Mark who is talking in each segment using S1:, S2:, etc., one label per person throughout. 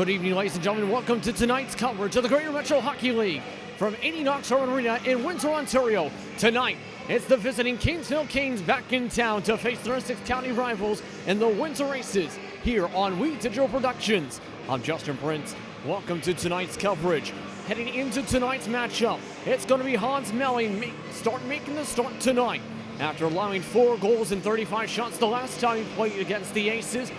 S1: Good evening, ladies and gentlemen. Welcome to tonight's coverage of the Greater Metro Hockey League from 80 Knox-Harlan Arena in Windsor, Ontario. Tonight, it's the visiting Kingsville Kings back in town to face their Essex County rivals and the Windsor Aces here on We Digital Productions. I'm Justin Prince. Welcome to tonight's coverage. Heading into tonight's matchup, it's going to be Hans Melling making the start tonight. After allowing 4 goals and 35 shots the last time he played against the Aces,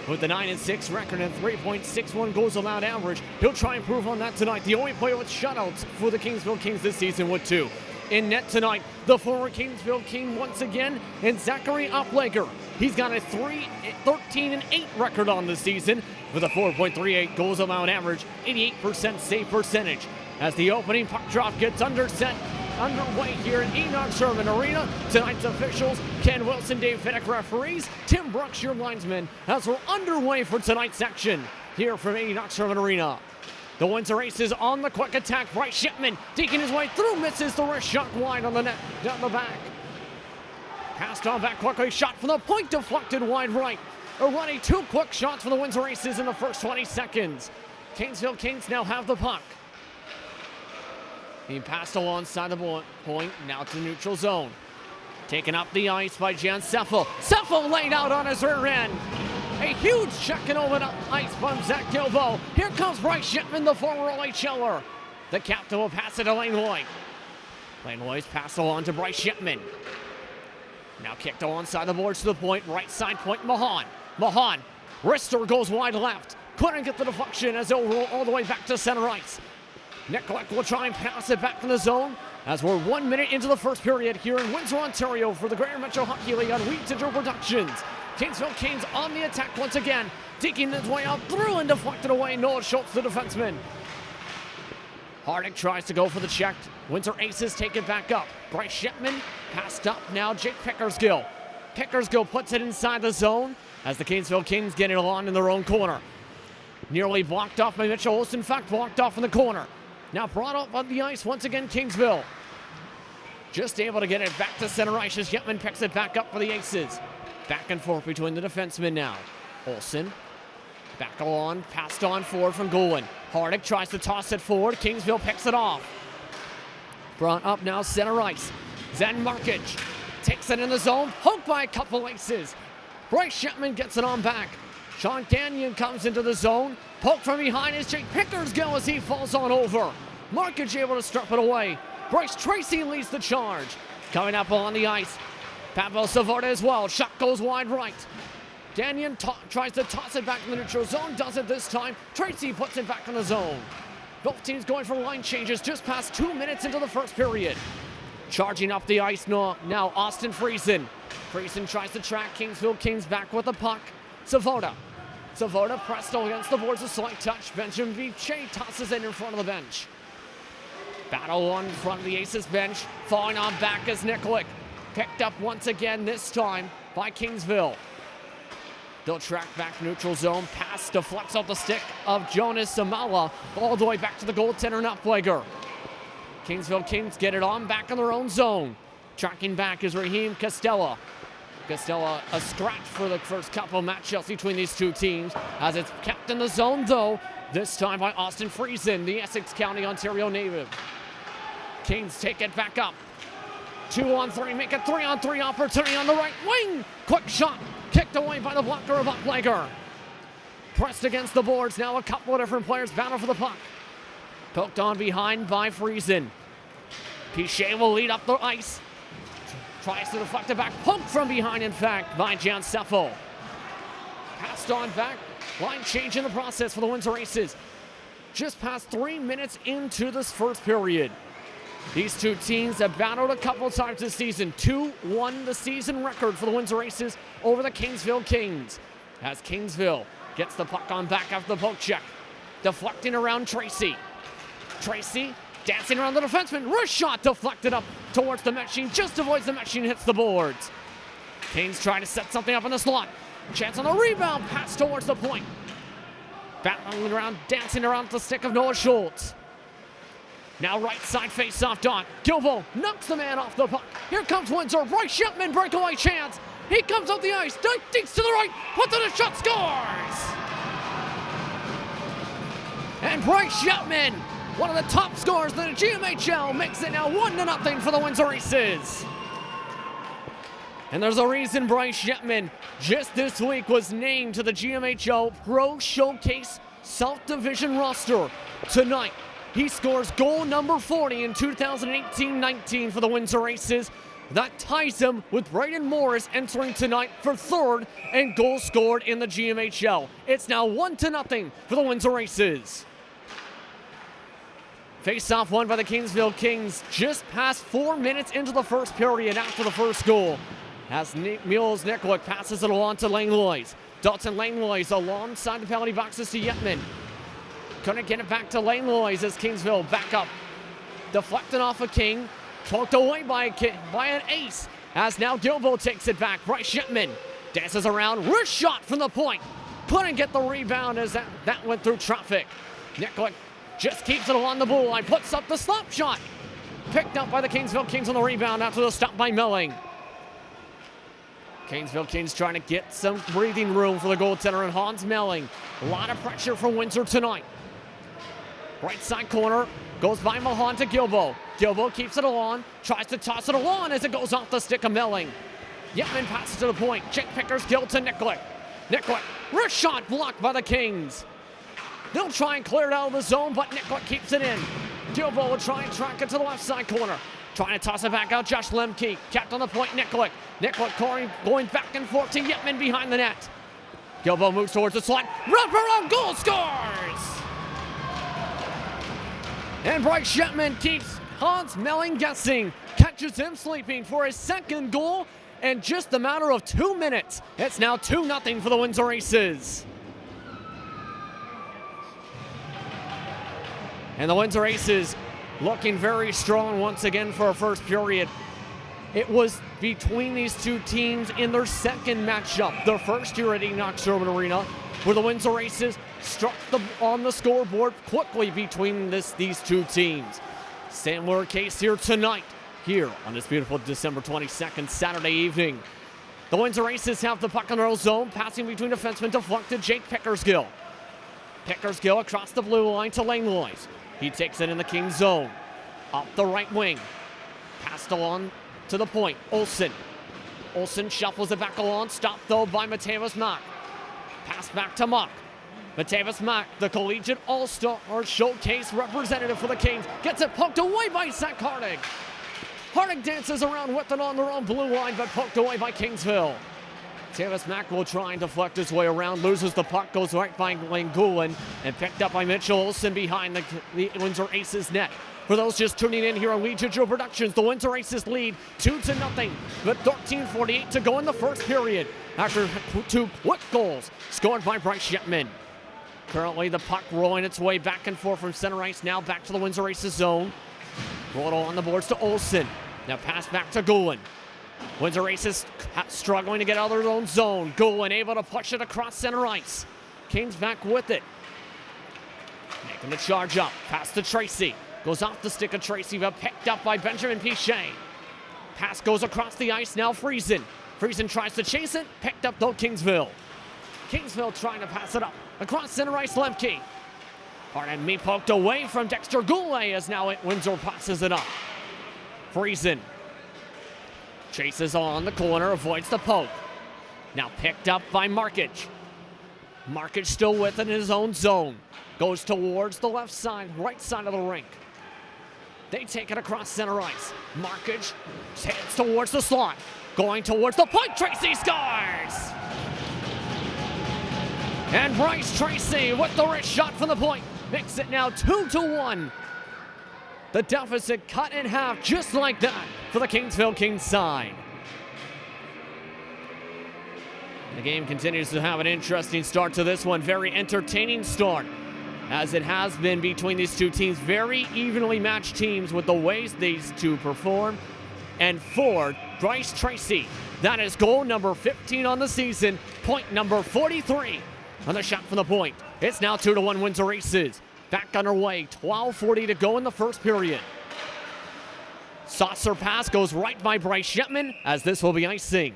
S1: with the 9-6 record and 3.61 goals allowed average, he'll try and improve on that tonight. The only player with shutouts for the Kingsville Kings this season with 2. In net tonight, the former Kingsville King once again, and Zachary Uplager. He's got a 13-8 record on the season with a 4.38 goals allowed average, 88% save percentage. As the opening puck drop gets underway here in Knox-Harlan Arena. Tonight's officials, Ken Wilson, Dave Fiddick referees, Tim Brooks, your linesman, as we're underway for tonight's action here from Knox-Harlan Arena. The Windsor Aces on the quick attack. Bryce Shipman digging his way through, misses the wrist shot wide on the net, down the back. Passed on back quickly, shot from the point, deflected wide right. Already 2 quick shots for the Windsor Aces in the first 20 seconds. Kingsville Kings now have the puck. He passed alongside the point, now to the neutral zone. Taken up the ice by Jan Seffel. Seffel laid out on his rear end. A huge checking over the ice from Zach Gilbo. Here comes Bryce Shipman, the former OHLer. The captain will pass it to Lane Lloyd. Lane Lloyd's passed along to Bryce Shipman. Now kicked alongside the boards to the point, right side point, Mahan. Mahan, wrister goes wide left. Couldn't get the deflection as they'll roll all the way back to center ice. Nikolak will try and pass it back in the zone as we're 1 minute into the first period here in Windsor, Ontario for the Greater Metro Hockey League on We Digital Productions. Kingsville Kings on the attack once again, digging his way out through and deflected away. Noah Schultz, the defenseman. Hardick tries to go for the check. Windsor Aces take it back up. Bryce Shipman passed up now. Jake Pickersgill. Pickersgill puts it inside the zone as the Kingsville Kings get it along in their own corner. Nearly blocked off by Mitchell Olsen. In fact, blocked off in the corner. Now brought up on the ice once again, Kingsville. Just able to get it back to center ice as Shipman picks it back up for the Aces. Back and forth between the defensemen now. Olsen back along, passed on forward from Goulin. Hardick tries to toss it forward. Kingsville picks it off. Brought up now center ice. Zen Markic takes it in the zone, poked by a couple Aces. Bryce Shipman gets it on back. Sean Canyon comes into the zone. Poke from behind is Jake Pickersgill as he falls on over. Markic able to strip it away. Bryce Tracy leads the charge. Coming up on the ice, Pavel Savoda as well. Shot goes wide right. Canyon tries to toss it back in the neutral zone. Does it this time. Tracy puts it back in the zone. Both teams going for line changes just past 2 minutes into the first period. Charging up the ice now Austin Friesen. Friesen tries to track Kingsville Kings back with the puck. Savoda pressed against the boards, a slight touch. Benjamin Biche tosses it in front of the bench. Battle on front of the Aces bench. Falling on back as Nikolak. Picked up once again, this time by Kingsville. They'll track back neutral zone. Pass deflects off the stick of Jonas Samala all the way back to the goaltender, Uplager. Kingsville Kings get it on back in their own zone. Tracking back is Raheem Costella. Costella a scratch for the first couple matchups between these two teams as it's kept in the zone though, this time by Austin Friesen, the Essex County, Ontario native. Kings take it back up. 2-on-3, make a 3-on-3 opportunity on the right wing. Quick shot, kicked away by the blocker of Uplager. Pressed against the boards, now a couple of different players battle for the puck. Poked on behind by Friesen. Piché will lead up the ice. Tries to deflect it back, poked from behind, in fact, by Jan Seffel. Passed on back, line change in the process for the Windsor Aces. Just past 3 minutes into this first period. These two teams have battled a couple times this season. 2-1 the season record for the Windsor Aces over the Kingsville Kings. As Kingsville gets the puck on back after the poke check. Deflecting around Tracy. Tracy dancing around the defenseman. Wrist shot deflected up towards the machine. Just avoids the machine, hits the boards. Kings trying to set something up in the slot. Chance on the rebound. Pass towards the point. Battling around, dancing around the stick of Noah Schultz. Now right side face-off dot. Gilbo knocks the man off the puck. Here comes Windsor. Bryce Shipman breakaway chance. He comes up the ice. Dinks to the right. Puts in a shot. Scores! And Bryce Shetman, one of the top scorers in the GMHL, makes it now 1-0 for the Windsor Aces. And there's a reason Bryce Shetman just this week was named to the GMHL Pro Showcase South Division roster. Tonight, he scores goal number 40 in 2018-19 for the Windsor Aces. That ties him with Brayden Morris entering tonight for third and goal scored in the GMHL. It's now 1-0 for the Windsor Aces. Face-off won by the Kingsville Kings just past 4 minutes into the first period after the first goal. As Milos Nikolic passes it along to Langlois. Dalton Langlois alongside the penalty boxes to Yetman. Couldn't get it back to Langlois as Kingsville back up. Deflected off a King. Poked away by an ace. As now Gilbo takes it back. Bryce Shetman dances around. Wrist shot from the point. Couldn't get the rebound as that went through traffic. Nikolic just keeps it along the blue line. Puts up the slap shot. Picked up by the Kingsville Kings on the rebound after the stop by Melling. Kingsville Kings trying to get some breathing room for the goaltender and Hans Melling. A lot of pressure from Windsor tonight. Right side corner, goes by Mahan to Gilbo. Gilbo keeps it along, tries to toss it along as it goes off the stick of Melling. Yetman passes to the point. Jake Pickersgill to Nikolic. Nikolic, wrist shot blocked by the Kings. They'll try and clear it out of the zone, but Nikolic keeps it in. Gilbo will try and track it to the left side corner. Trying to toss it back out, Josh Lemke. Kept on the point, Nikolic. Nikolic going back and forth to Yetman behind the net. Gilbo moves towards the slot. Wraparound goal, scores! And Bryce Shetman keeps Hans Melling guessing. Catches him sleeping for his second goal in just a matter of 2 minutes. It's now 2-0 for the Windsor Aces. And the Windsor Aces looking very strong once again for a first period. It was between these two teams in their second matchup, their first year at Enoch Urban Arena, where the Windsor Aces struck on the scoreboard quickly between these two teams. Similar case here tonight, here on this beautiful December 22nd Saturday evening. The Windsor Aces have the puck in their own zone, passing between defensemen, deflected Jake Pickersgill. Pickersgill across the blue line to Langlois. He takes it in the King's zone. Up the right wing. Passed along to the point. Olsen. Olsen shuffles it back along. Stopped though by Mateus Mack. Pass back to Mock. Mateus Mack, the collegiate all-star showcase representative for the Kings, gets it poked away by Zach Hardig. Hardig dances around with it on their own blue line, but poked away by Kingsville. Mateus Mack will try and deflect his way around, loses the puck, goes right by Langulin, and picked up by Mitchell Olsen behind the Windsor Aces net. For those just tuning in here on Weed Digital Productions, the Windsor Aces lead 2-0, with 13:48 to go in the first period after two quick goals scored by Bryce Shetman. Currently the puck rolling its way back and forth from center ice, now back to the Windsor Aces zone. Rolled on the boards to Olsen. Now pass back to Goulin. Windsor Aces struggling to get out of their own zone. Goulin able to push it across center ice. Kings back with it. Making the charge up. Pass to Tracy. Goes off the stick of Tracy, but picked up by Benjamin Pichet. Pass goes across the ice, now Friesen. Friesen tries to chase it. Picked up though Kingsville. Kingsville trying to pass it up. Across center ice, Lemke. Pardon me, poked away from Dexter Goulet as now Windsor passes it up. Friesen chases on the corner, avoids the poke. Now picked up by Markic. Markic still with it in his own zone. Goes towards the left side, right side of the rink. They take it across center ice. Markic heads towards the slot. Going towards the point, Tracy scores! And Bryce Tracy with the wrist shot from the point makes it now 2-1. The deficit cut in half just like that for the Kingsville Kings side. The game continues to have an interesting start to this one. Very entertaining start, as it has been between these two teams. Very evenly matched teams with the ways these two perform. And for Bryce Tracy, that is goal number 15 on the season, point number 43 on the shot from the point. It's now 2-1 Windsor Aces. Back underway, 12:40 to go in the first period. Saucer pass goes right by Bryce Shetman, as this will be icing.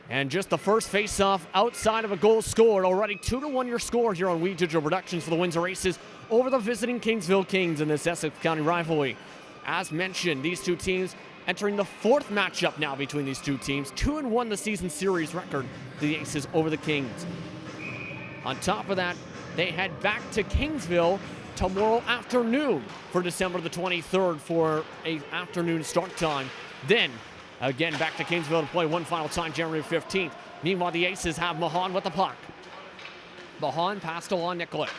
S1: And just the first face-off outside of a goal scored. Already 2-1 your score here on We Digital Productions for the Windsor Aces over the visiting Kingsville Kings in this Essex County rivalry. As mentioned, these two teams entering the fourth matchup now between these two teams. 2-1 the season series record, the Aces over the Kings. On top of that, they head back to Kingsville tomorrow afternoon for December the 23rd for an afternoon start time. Then, again, back to Kingsville to play one final time January 15th. Meanwhile, the Aces have Mahan with the puck. Mahan passed along Nikolic.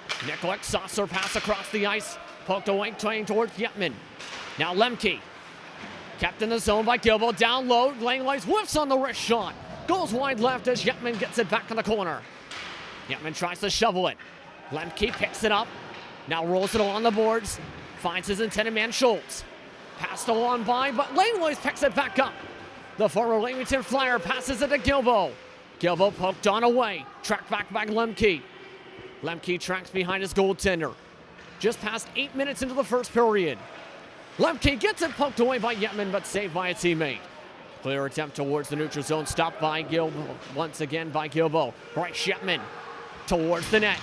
S1: Nikolic, saucer pass across the ice. Poked away, playing towards Yetman. Now Lemke. Kept in the zone by Gilbo. Down low, Langleys whiffs on the wrist shot. Goes wide left as Yetman gets it back in the corner. Yetman tries to shovel it. Lemke picks it up. Now rolls it along the boards. Finds his intended man, Schultz. Passed along by, but Langleys picks it back up. The former Leamington Flyer passes it to Gilbo. Gilbo poked on away. Tracked back by Lemke. Lemke tracks behind his goaltender. Just past 8 minutes into the first period. Lemke gets it poked away by Yetman, but saved by a teammate. Clear attempt towards the neutral zone, stopped by Gilbo, once again by Gilbo. Bryce Yetman towards the net.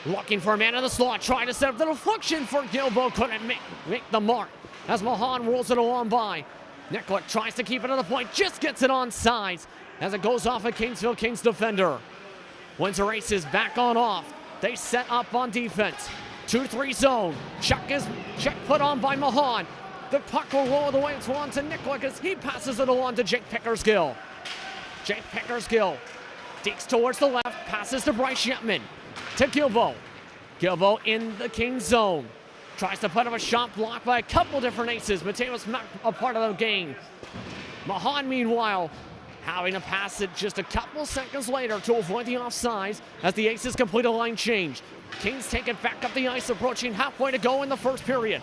S1: Looking for a man in the slot, trying to set up the deflection for Gilbo, couldn't make the mark as Mahan rolls it along by. Nikolic tries to keep it to the point, just gets it on sides as it goes off a Kingsville Kings defender. Windsor Aces back on off. They set up on defense. 2-3 zone. Check put on by Mahan. The puck will roll the way it's on to Nikolic as he passes it along to Jake Pickersgill. Jake Pickersgill deeks towards the left, passes to Bryce Yetman. To Gilbo. Gilbo in the Kings zone. Tries to put up a shot blocked by a couple different Aces. Mateus Mack a part of the game. Mahan, meanwhile, having to pass it just a couple seconds later to avoid the offsides as the Aces complete a line change. Kings take it back up the ice, approaching halfway to go in the first period.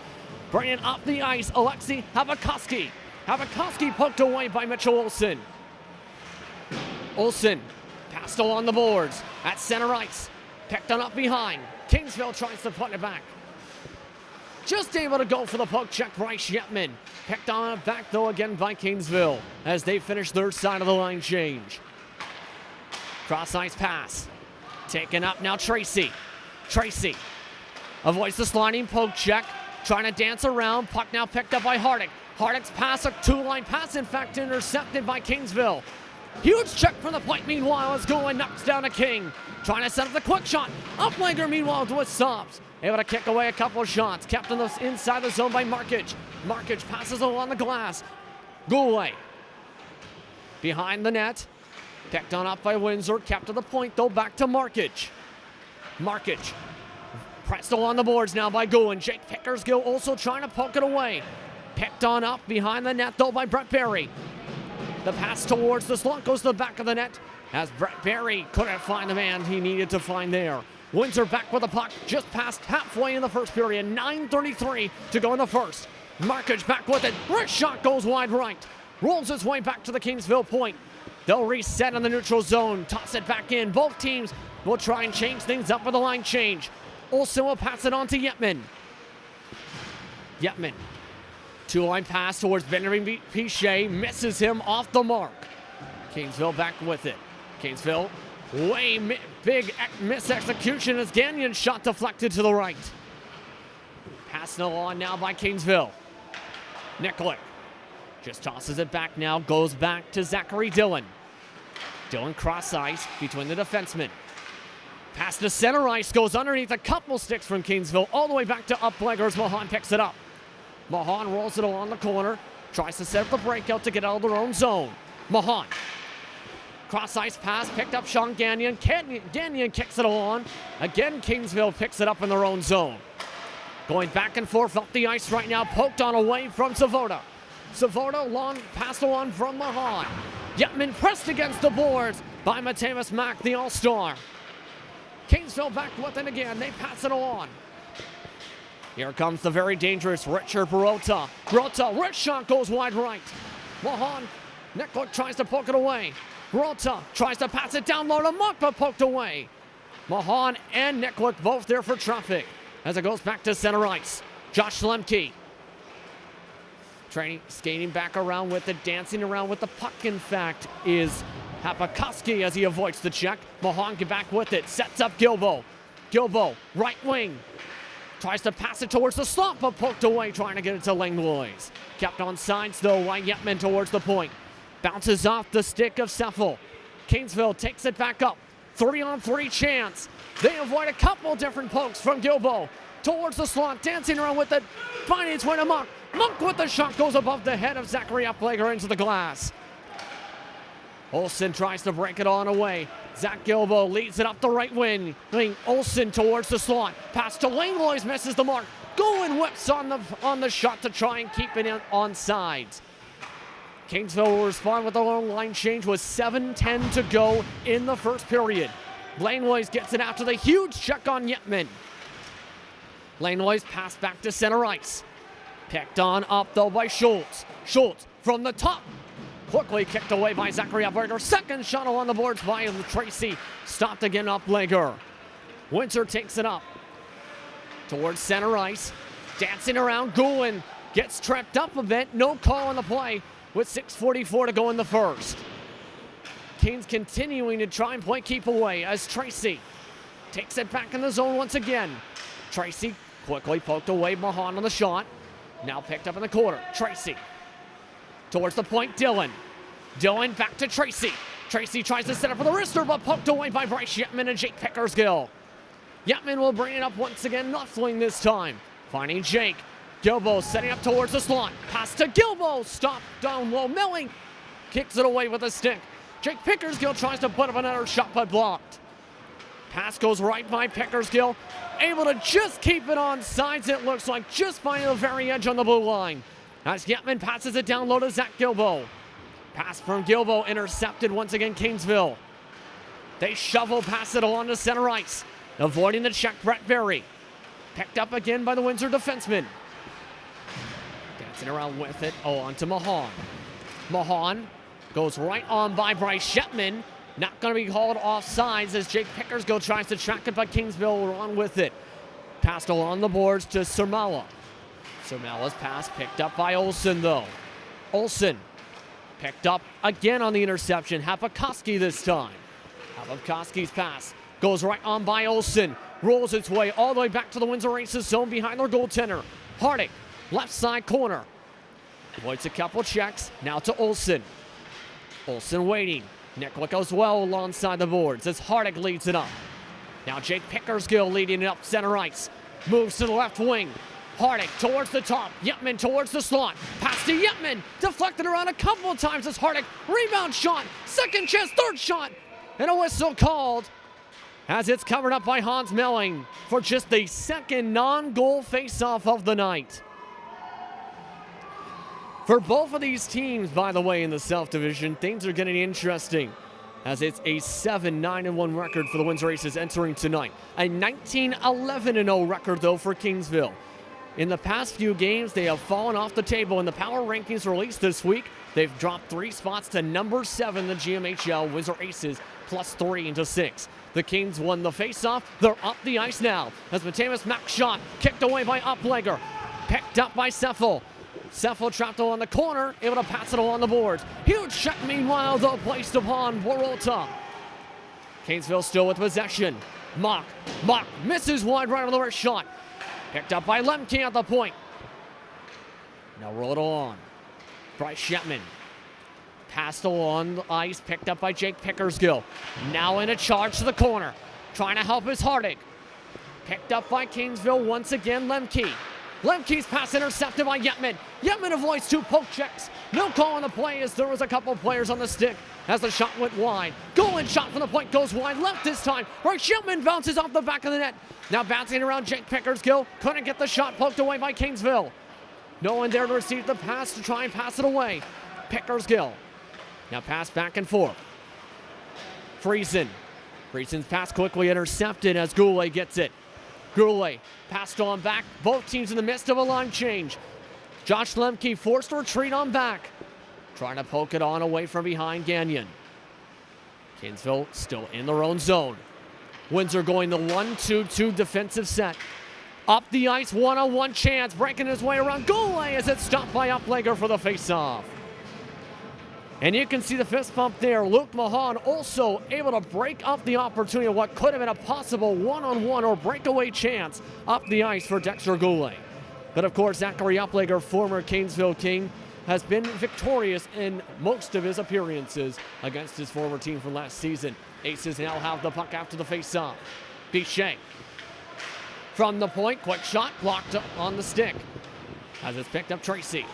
S1: Bringing up the ice, Alexei Habakovsky. Habakovsky poked away by Mitchell Olsen. Olsen passed along the boards at center ice. Picked on up behind. Kingsville tries to put it back. Just able to go for the poke check, Bryce Yetman. Picked on it back, though, again by Kingsville as they finish their side of the line change. Cross-ice pass. Taken up now, Tracy. Tracy avoids the sliding poke check. Trying to dance around. Puck now picked up by Hardick. Hardick's pass, a two-line pass, in fact, intercepted by Kingsville. Huge check from the point, meanwhile, as Golan knocks down a King. Trying to set up the quick shot. Uplager, meanwhile, with stops. Able to kick away a couple of shots. Kept on the inside the zone by Markic. Markic passes along the glass. Goulet. Behind the net. Picked on up by Windsor. Kept to the point, though, back to Markic. Markic. Pressed along the boards now by Golan. Jake Pickersgill also trying to poke it away. Picked on up behind the net, though, by Brett Berry. The pass towards the slot goes to the back of the net as Brett Berry couldn't find the man he needed to find there. Windsor back with the puck just past halfway in the first period. 9:33 to go in the first. Markic back with it. Wrist shot goes wide right. Rolls his way back to the Kingsville point. They'll reset in the neutral zone. Toss it back in. Both teams will try and change things up with a line change. Also will pass it on to Yetman. Yetman. Two-line pass towards Benjamin Pichet. Misses him off the mark. Kingsville back with it. Kingsville, big mis-execution as Gagnon's shot deflected to the right. Passing along now by Kingsville. Nikolic just tosses it back now. Goes back to Zachary Dillon. Dillon cross ice between the defensemen. Pass to center ice, goes underneath a couple sticks from Kingsville, all the way back to Upleggers. Mahan picks it up. Mahan rolls it along the corner, tries to set up the breakout to get out of their own zone. Mahan. Cross ice pass, picked up Sean Gagnon. Gagnon kicks it along. Again, Kingsville picks it up in their own zone. Going back and forth up the ice right now, poked on away from Savoda. Savoda long passed along from Mahan. Yetman pressed against the boards by Mateus Mack, the All-Star. Kingsville back with it again. They pass it along. Here comes the very dangerous Richard Barota. Barota, wrist shot goes wide right. Mahan, Nikolic tries to poke it away. Barota tries to pass it down low to Monk, but poked away. Mahan and Nikolic both there for traffic as it goes back to center ice. Josh Lemke Skating back around with it, dancing around with the puck, in fact, is Hapakoski as he avoids the check. Mahan get back with it, sets up Gilbo. Gilbo, right wing. Tries to pass it towards the slot, but poked away, trying to get it to Langlois. Kept on sides, though, by Yetman towards the point. Bounces off the stick of Seffel. Kingsville takes it back up. 3-on-3 chance. They avoid a couple different pokes from Gilbo. Towards the slot, dancing around with it. Finding its way to Monk. Monk with the shot goes above the head of Zachary Uplager into the glass. Olsen tries to break it on away. Zach Gilbo leads it up the right wing. Olsen towards the slot. Pass to Langlois, misses the mark. Going whips on the shot to try and keep it on sides. Kingsville will respond with a long line change with 7:10 to go in the first period. Langlois gets it after the huge check on Yetman. Langlois pass back to center ice. Picked on up though by Schultz. Schultz from the top. Quickly kicked away by Zachary Uplager. Second shot on the boards by Tracy. Stopped again Uplager. Windsor takes it up. Towards center ice. Dancing around. Goulin gets tripped up a bit. No call on the play with 6:44 to go in the first. Canes continuing to try and play keep away as Tracy takes it back in the zone once again. Tracy quickly poked away Mahan on the shot. Now picked up in the corner. Tracy towards the point, Dillon. Dillon back to Tracy. Tracy tries to set up for the wrister, but poked away by Bryce Yetman and Jake Pickersgill. Yetman will bring it up once again, left wing this time. Finding Jake. Gilbo setting up towards the slot. Pass to Gilbo. Stop down low. Milling kicks it away with a stick. Jake Pickersgill tries to put up another shot, but blocked. Pass goes right by Pickersgill. Able to just keep it on sides, it looks like, just finding the very edge on the blue line. As Yetman passes it down low to Zach Gilbo. Pass from Gilbo intercepted once again, Kingsville. They shovel pass it along to center ice. Avoiding the check, Brett Berry. Picked up again by the Windsor defenseman. Dancing around with it, on to Mahan. Mahan goes right on by Bryce Yetman. Not going to be called offsides as Jake Pickersgill tries to track it, but Kingsville on with it. Passed along the boards to Surmala. Surmala's pass picked up by Olsen, though. Olsen picked up again on the interception. Hapakoski this time. Hapakoski's pass goes right on by Olsen. Rolls its way all the way back to the Windsor Aces zone behind their goaltender. Hardick, left side corner. Avoids a couple checks. Now to Olsen. Olsen waiting. Nicklick goes well alongside the boards as Hardick leads it up. Now Jake Pickersgill leading it up center ice. Moves to the left wing. Hardick towards the top. Yetman towards the slot. Pass to Yetman. Deflected around a couple of times as Hardick. Rebound shot. Second chance. Third shot. And a whistle called as it's covered up by Hans Milling for just the second non-goal face-off of the night. For both of these teams, by the way, in the South Division, things are getting interesting as it's a 7-9-1 record for the Windsor Aces entering tonight. A 19-11-0 record, though, for Kingsville. In the past few games, they have fallen off the table. In the power rankings released this week, they've dropped 3 spots to number 7, the GMHL Windsor Aces, +3 into 6. The Kings won the faceoff. They're up the ice now as Mateus Mack's shot kicked away by Uplager. Picked up by Seffel. Seffel trapped along the corner, able to pass it along the boards. Huge check, meanwhile, though, placed upon Borolta. Kingsville still with possession. Mock misses wide right on the wrist shot. Picked up by Lemke at the point. Now roll it on. Bryce Yetman. Passed along the ice, picked up by Jake Pickersgill. Now in a charge to the corner. Trying to help his Hardick. Picked up by Kingsville once again, Lemke. Lemke's pass intercepted by Yetman. Yetman avoids 2 poke checks. No call on the play as there was a couple players on the stick as the shot went wide. Goin shot from the point goes wide left this time. Bryce Yetman bounces off the back of the net. Now bouncing around Jake Pickersgill. Couldn't get the shot poked away by Kingsville. No one there to receive the pass to try and pass it away. Pickersgill. Now pass back and forth. Friesen. Friesen's pass quickly intercepted as Goulet gets it. Goulet passed on back. Both teams in the midst of a line change. Josh Lemke forced to retreat on back. Trying to poke it on away from behind Gagnon. Kingsville still in their own zone. Windsor going the 1-2-2 defensive set. Up the ice, one-on-one chance, breaking his way around goalie as it's stopped by Uplegger for the faceoff. And you can see the fist pump there. Luke Mahan also able to break up the opportunity of what could have been a possible one-on-one or breakaway chance up the ice for Dexter Goulet. But of course, Zachary Uplegger, former Kingsville King, has been victorious in most of his appearances against his former team from last season. Aces now have the puck after the faceoff. Bichet from the point, quick shot, blocked on the stick. As it's picked up, Tracy.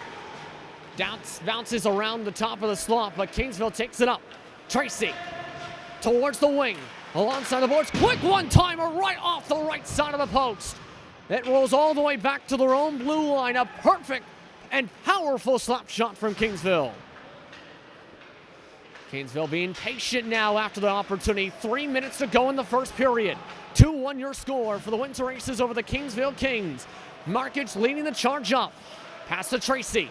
S1: Bounces around the top of the slot, but Kingsville takes it up. Tracy towards the wing, alongside the boards. Quick one-timer right off the right side of the post. It rolls all the way back to their own blue line. A perfect and powerful slap shot from Kingsville. Kingsville being patient now after the opportunity. 3 minutes to go in the first period. 2-1 your score for the Windsor Aces over the Kingsville Kings. Markic leading the charge up. Pass to Tracy.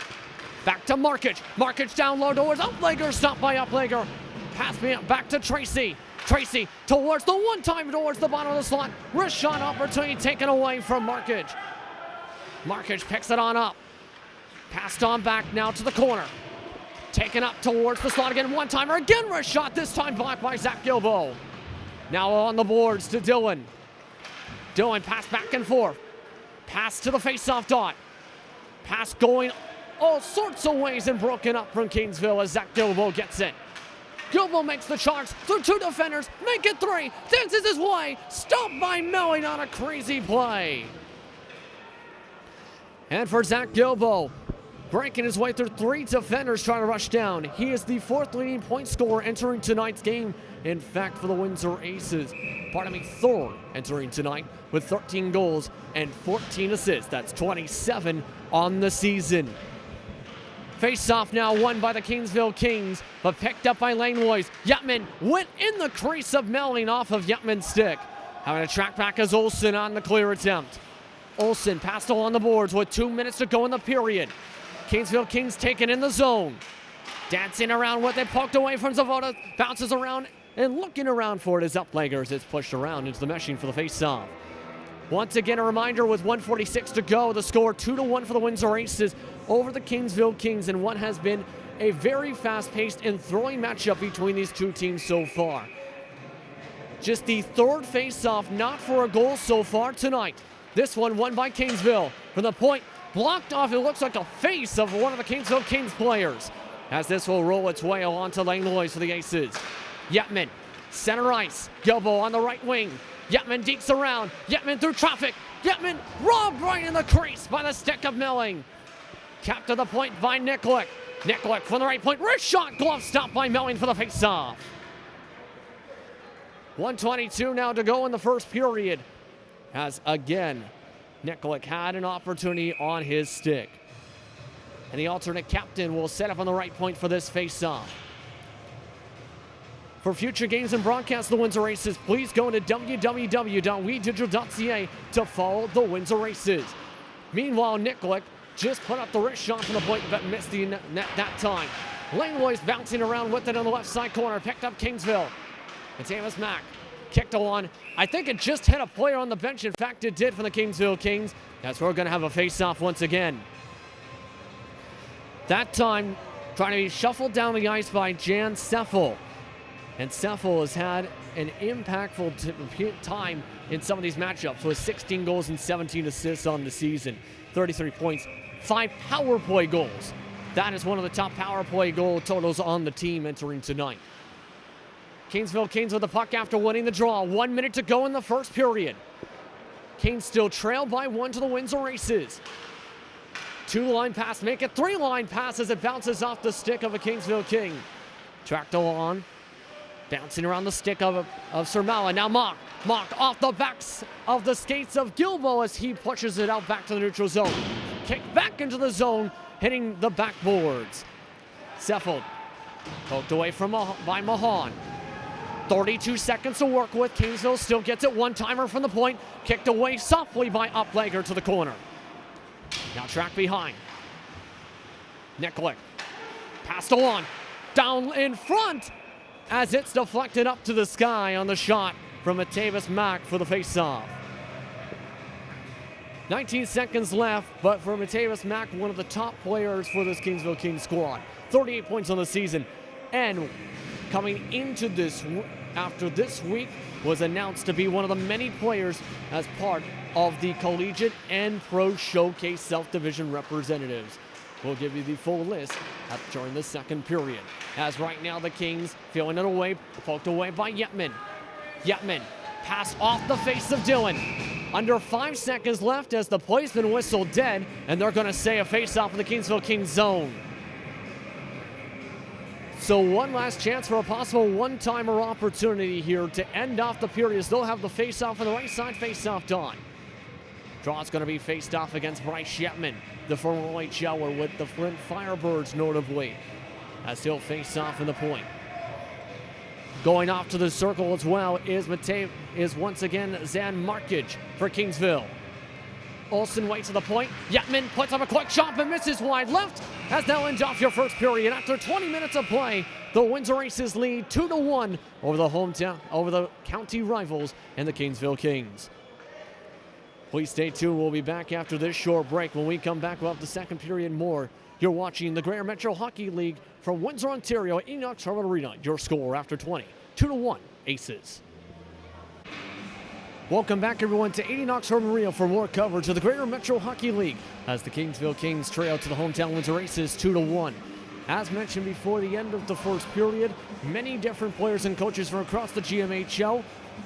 S1: Back to Markic. Markic down low towards Uplegger. Stopped by Uplegger. Pass back to Tracy. Tracy towards the one-time towards the bottom of the slot. Wrist shot opportunity taken away from Markic. Markic picks it on up. Passed on back now to the corner. Taken up towards the slot again. One-timer again. Wrist shot this time blocked by Zach Gilbo. Now on the boards to Dylan. Dylan pass back and forth. Pass to the face-off dot. Pass going all sorts of ways and broken up from Kingsville as Zach Gilbo gets it. Gilbo makes the charge through two defenders. Make it three. Dances his way. Stopped by Melling on a crazy play. And for Zach Gilbo, breaking his way through three defenders trying to rush down. He is the fourth leading point scorer entering tonight's game. In fact, for the Windsor Aces, third entering tonight with 13 goals and 14 assists. That's 27 on the season. Face-off now won by the Kingsville Kings, but picked up by Langlois. Yetman went in the crease of Melling off of Yetman's stick. Having to track back as Olsen on the clear attempt. Olsen passed along the boards with 2 minutes to go in the period. Kingsville Kings taken in the zone. Dancing around with it, poked away from Zavoda, bounces around and looking around for it as Uplegger as it's pushed around into the meshing for the face-off. Once again, a reminder with 1:46 to go, the score 2-1 for the Windsor Aces over the Kingsville Kings in what has been a very fast-paced and throwing matchup between these two teams so far. Just the third face-off, not for a goal so far tonight. This one won by Kingsville. From the point, blocked off, it looks like a face of one of the Kingsville Kings players. As this will roll its way along to Langlois for the Aces. Yetman, center ice. Gilbo on the right wing. Yetman deeks around. Yetman through traffic. Yetman robbed right in the crease by the stick of Melling. Capped to the point by Nikolic. Nikolic from the right point. Wrist shot. Glove stopped by Melling for the face-off. 1:22 now to go in the first period. As again, Nikolic had an opportunity on his stick. And the alternate captain will set up on the right point for this face-off. For future games and broadcasts of the Windsor Aces, please go to www.wedigital.ca to follow the Windsor Aces. Meanwhile, Nikolic just put up the wrist shot from the point but missed the net that time. Langlois bouncing around with it on the left side corner, picked up Kingsville. It's Amos Mack. Kicked on. I think it just hit a player on the bench. In fact, it did for the Kingsville Kings. That's where we're going to have a face-off once again. That time, trying to be shuffled down the ice by Jan Seffel. And Seffel has had an impactful time in some of these matchups with 16 goals and 17 assists on the season. 33 points, 5 power play goals. That is one of the top power play goal totals on the team entering tonight. Kingsville Kings with the puck after winning the draw. 1 minute to go in the first period. Kings still trail by 1 to the Windsor Aces. 2-line pass, make it 3-line pass as it bounces off the stick of a Kingsville King. Tracked along, bouncing around the stick of Sermala. Now Mock off the backs of the skates of Gilbo as he pushes it out back to the neutral zone. Kick back into the zone, hitting the backboards. Seffel poked away by Mahan. 32 seconds to work with. Kingsville still gets it. One-timer from the point. Kicked away softly by Uplegger to the corner. Now track behind. Nikolic. Passed along. Down in front as it's deflected up to the sky on the shot from Mateus Mack for the face-off. 19 seconds left, but for Mateus Mack, one of the top players for this Kingsville Kings squad. 38 points on the season. And coming into this, after this week, was announced to be one of the many players as part of the Collegiate and Pro Showcase Self-Division representatives. We'll give you the full list during the second period. As right now the Kings feeling it away, poked away by Yetman. Yetman, pass off the face of Dylan. Under 5 seconds left as the play's been whistled dead, and they're going to say a face-off in the Kingsville Kings zone. So one last chance for a possible one-timer opportunity here to end off the period. They'll have the face-off on the right side, face-off Don. Draw's going to be faced off against Bryce Yetman, the former OHLer with the Flint Firebirds notably, as he'll face off in the point. Going off to the circle as well is once again Zan Markage for Kingsville. Olsen waits at the point. Yetman puts up a quick shot but misses wide left. As that ends off your first period. After 20 minutes of play, the Windsor Aces lead 2-1 over the county rivals and the Kingsville Kings. Please stay tuned. We'll be back after this short break. When we come back, we'll have the second period more. You're watching the Greater Metro Hockey League from Windsor, Ontario, at Enoch Harvard Arena. Your score after 20, 2-1 Aces. Welcome back, everyone, to 80 Knox Harvard Arena for more coverage of the Greater Metro Hockey League as the Kingsville Kings trail to the hometown Windsor Aces 2-1. As mentioned before the end of the first period, many different players and coaches from across the GMHL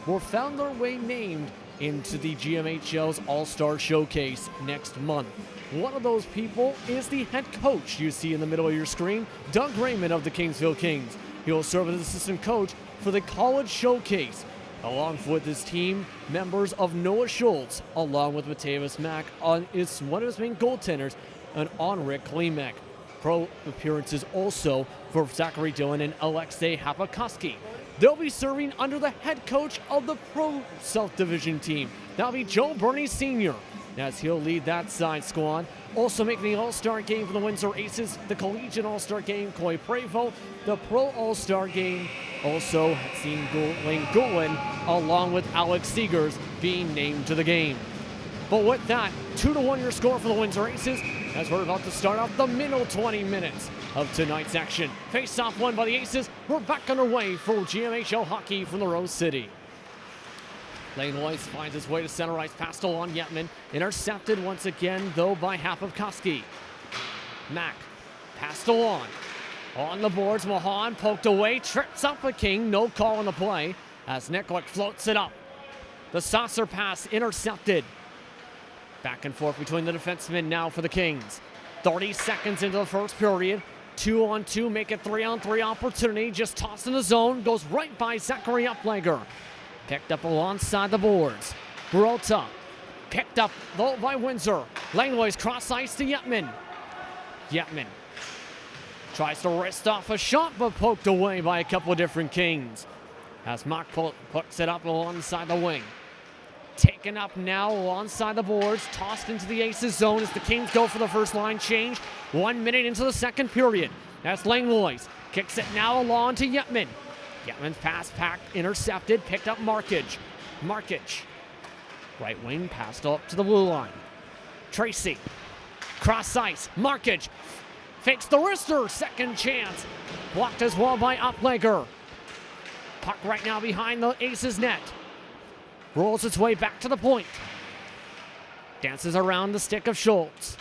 S1: were found their way named into the GMHL's All-Star Showcase next month. One of those people is the head coach you see in the middle of your screen, Doug Raymond of the Kingsville Kings. He will serve as assistant coach for the College Showcase, along with his team members of Noah Schultz, along with Mateus Mack on one of his main goaltenders, and Henrik Klimek. Pro appearances also for Zachary Dillon and Alexei Hapakoski. They'll be serving under the head coach of the Pro Self-Division team. That'll be Joe Burney Sr., as he'll lead that side squad. Also making the All-Star game for the Windsor Aces, the Collegiate All-Star game, Coy Prevo, the Pro All-Star game, also seen Lane Goulin, along with Alex Seegers being named to the game. But with that, 2-1 your score for the Windsor Aces, as we're about to start off the middle 20 minutes of tonight's action. Face-off won by the Aces. We're back underway for GMHL hockey from the Rose City. Lane Weiss finds his way to center ice, past along Yetman. Intercepted once again, though, by Hapakoski. Mack, passed along. On the boards, Mahan poked away, trips up a King. No call on the play as Nicklick floats it up. The saucer pass intercepted. Back and forth between the defensemen now for the Kings. 30 seconds into the first period. 2-on-2, make it 3-on-3 opportunity. Just tossed in the zone, goes right by Zachary Uplegger. Picked up alongside the boards. Peralta picked up though by Windsor. Langlois cross ice to Yetman. Yetman tries to wrist off a shot, but poked away by a couple of different Kings. As Mock puts it up alongside the wing. Taken up now alongside the boards. Tossed into the Aces zone as the Kings go for the first line change. 1 minute into the second period. That's Langlois. Kicks it now along to Yetman. Yetman's pass packed, intercepted, picked up Markage. Markage. Right wing, passed up to the blue line. Tracy. Cross ice. Markage. Fakes the wrister. Second chance. Blocked as well by Uplegger. Puck right now behind the Aces net. Rolls its way back to the point. Dances around the stick of Schultz.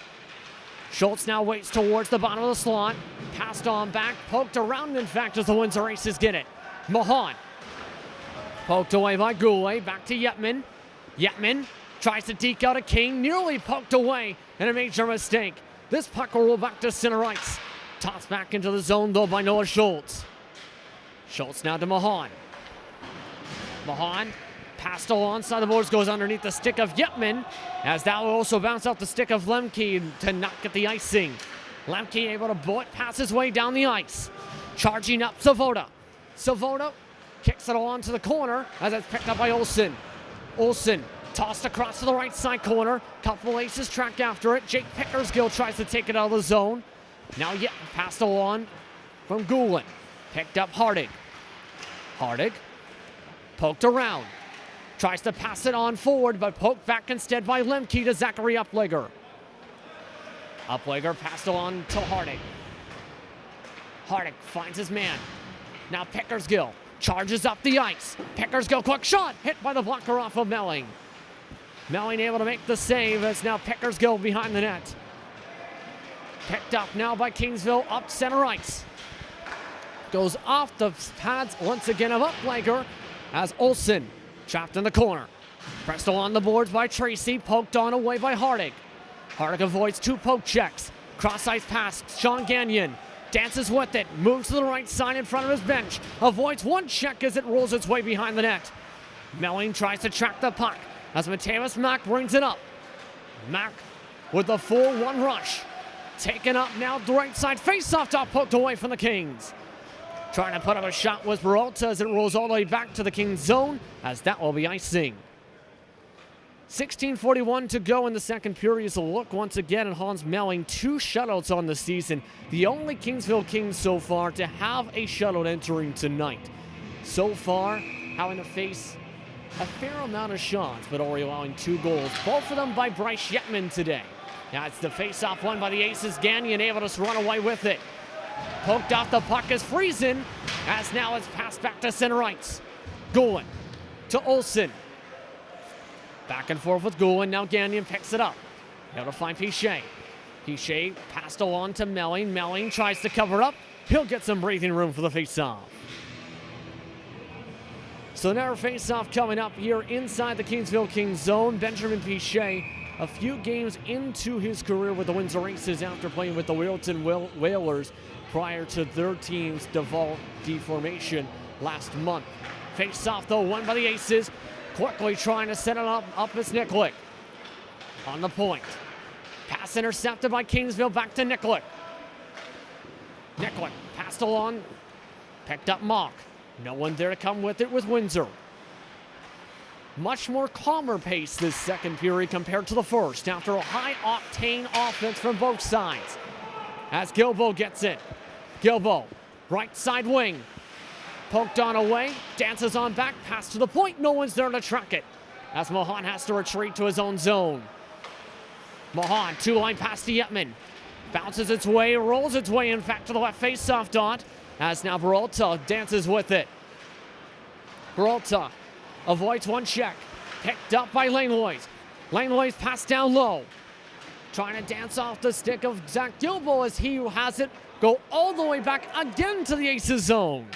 S1: Schultz now waits towards the bottom of the slot. Passed on back, poked around, in fact, as the Windsor Aces get it. Mahan. Poked away by Goulet, back to Yetman. Yetman tries to deke out a King, nearly poked away, and a major mistake. This puck will roll back to center ice. Tossed back into the zone, though, by Noah Schultz. Schultz now to Mahan. Mahan passed alongside the boards, goes underneath the stick of Yetman, as that will also bounce off the stick of Lemke to not get the icing. Lemke able to bullet pass his way down the ice. Charging up Savoda. Savoda kicks it along to the corner as it's picked up by Olsen. Olsen tossed across to the right side corner. Couple Aces track after it. Jake Pickersgill tries to take it out of the zone. Now Yetman passed along from Goulin. Picked up Hardig. Hardig poked around. Tries to pass it on forward, but poked back instead by Lemke to Zachary Uplegger. Uplegger passed on to Hardick. Hardick finds his man. Now Pickersgill charges up the ice. Pickersgill, quick shot, hit by the blocker off of Melling. Melling able to make the save as now Pickersgill behind the net. Picked up now by Kingsville up center ice. Goes off the pads once again of Uplegger as Olsen trapped in the corner. Pressed along the boards by Tracy, poked on away by Hardick. Hardick avoids 2 poke checks. Cross ice pass, Sean Gagnon dances with it, moves to the right side in front of his bench, avoids 1 check as it rolls its way behind the net. Melling tries to track the puck as Mateus Mack brings it up. Mack with the 4-1 rush. Taken up now the right side, face-off top poked away from the Kings. Trying to put up a shot was Peralta as it rolls all the way back to the Kings zone, as that will be icing. 16:41 to go in the second period. Is a look once again at Hans Melling. 2 shutouts on the season. The only Kingsville Kings so far to have a shutout entering tonight. So far, having to face a fair amount of shots, but already allowing 2 goals. Both of them by Bryce Yetman today. Now it's the face-off one by the Aces. Gagnon able to run away with it. Poked off the puck is Friesen, as now it's passed back to center ice. Goulin to Olsen. Back and forth with Goulin, now Gagnon picks it up. Able to find Pichet. Pichet passed along to Melling. Melling tries to cover up. He'll get some breathing room for the face-off. So now our face-off coming up here inside the Kingsville Kings zone. Benjamin Pichet, a few games into his career with the Windsor Aces after playing with the Wheelton Whalers prior to their team's deformation last month. Face-off though, won by the Aces. Quickly trying to set it up is Nikolic. On the point. Pass intercepted by Kingsville, back to Nikolic. Nikolic passed along, picked up Mock. No one there to come with it with Windsor. Much more calmer pace this second period compared to the first after a high-octane offense from both sides. As Gilbo gets it. Gilbo, right side wing. Poked on away, dances on back, pass to the point, no one's there to track it. As Mohan has to retreat to his own zone. Mohan, 2-line pass to Yetman. Bounces its way, rolls its way in fact to the left face-off dot. As now Peralta dances with it. Peralta avoids 1 check. Picked up by Langlois. Langlois passed down low. Trying to dance off the stick of Zach Gilbo as he has it go all the way back again to the Aces zone.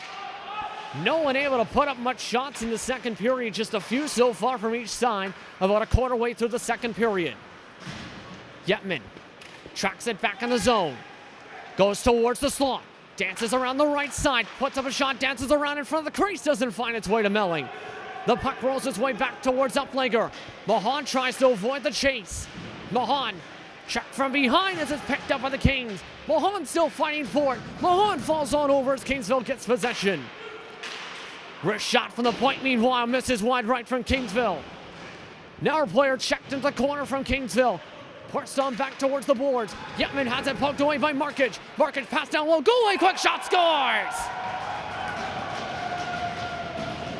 S1: No one able to put up much shots in the second period, just a few so far from each side, about a quarter way through the second period. Yetman tracks it back in the zone. Goes towards the slot. Dances around the right side. Puts up a shot. Dances around in front of the crease. Doesn't find its way to Melling. The puck rolls its way back towards Uplegger. Mahan tries to avoid the chase. Mahan checked from behind as it's picked up by the Kings. Mahan still fighting for it. Mahan falls on over as Kingsville gets possession. Wrist shot from the point, meanwhile, misses wide right from Kingsville. Now our player checked into the corner from Kingsville. Pushed on back towards the boards. Yetman has it poked away by Markich. Markich passed down low. Goulay, quick shot, scores!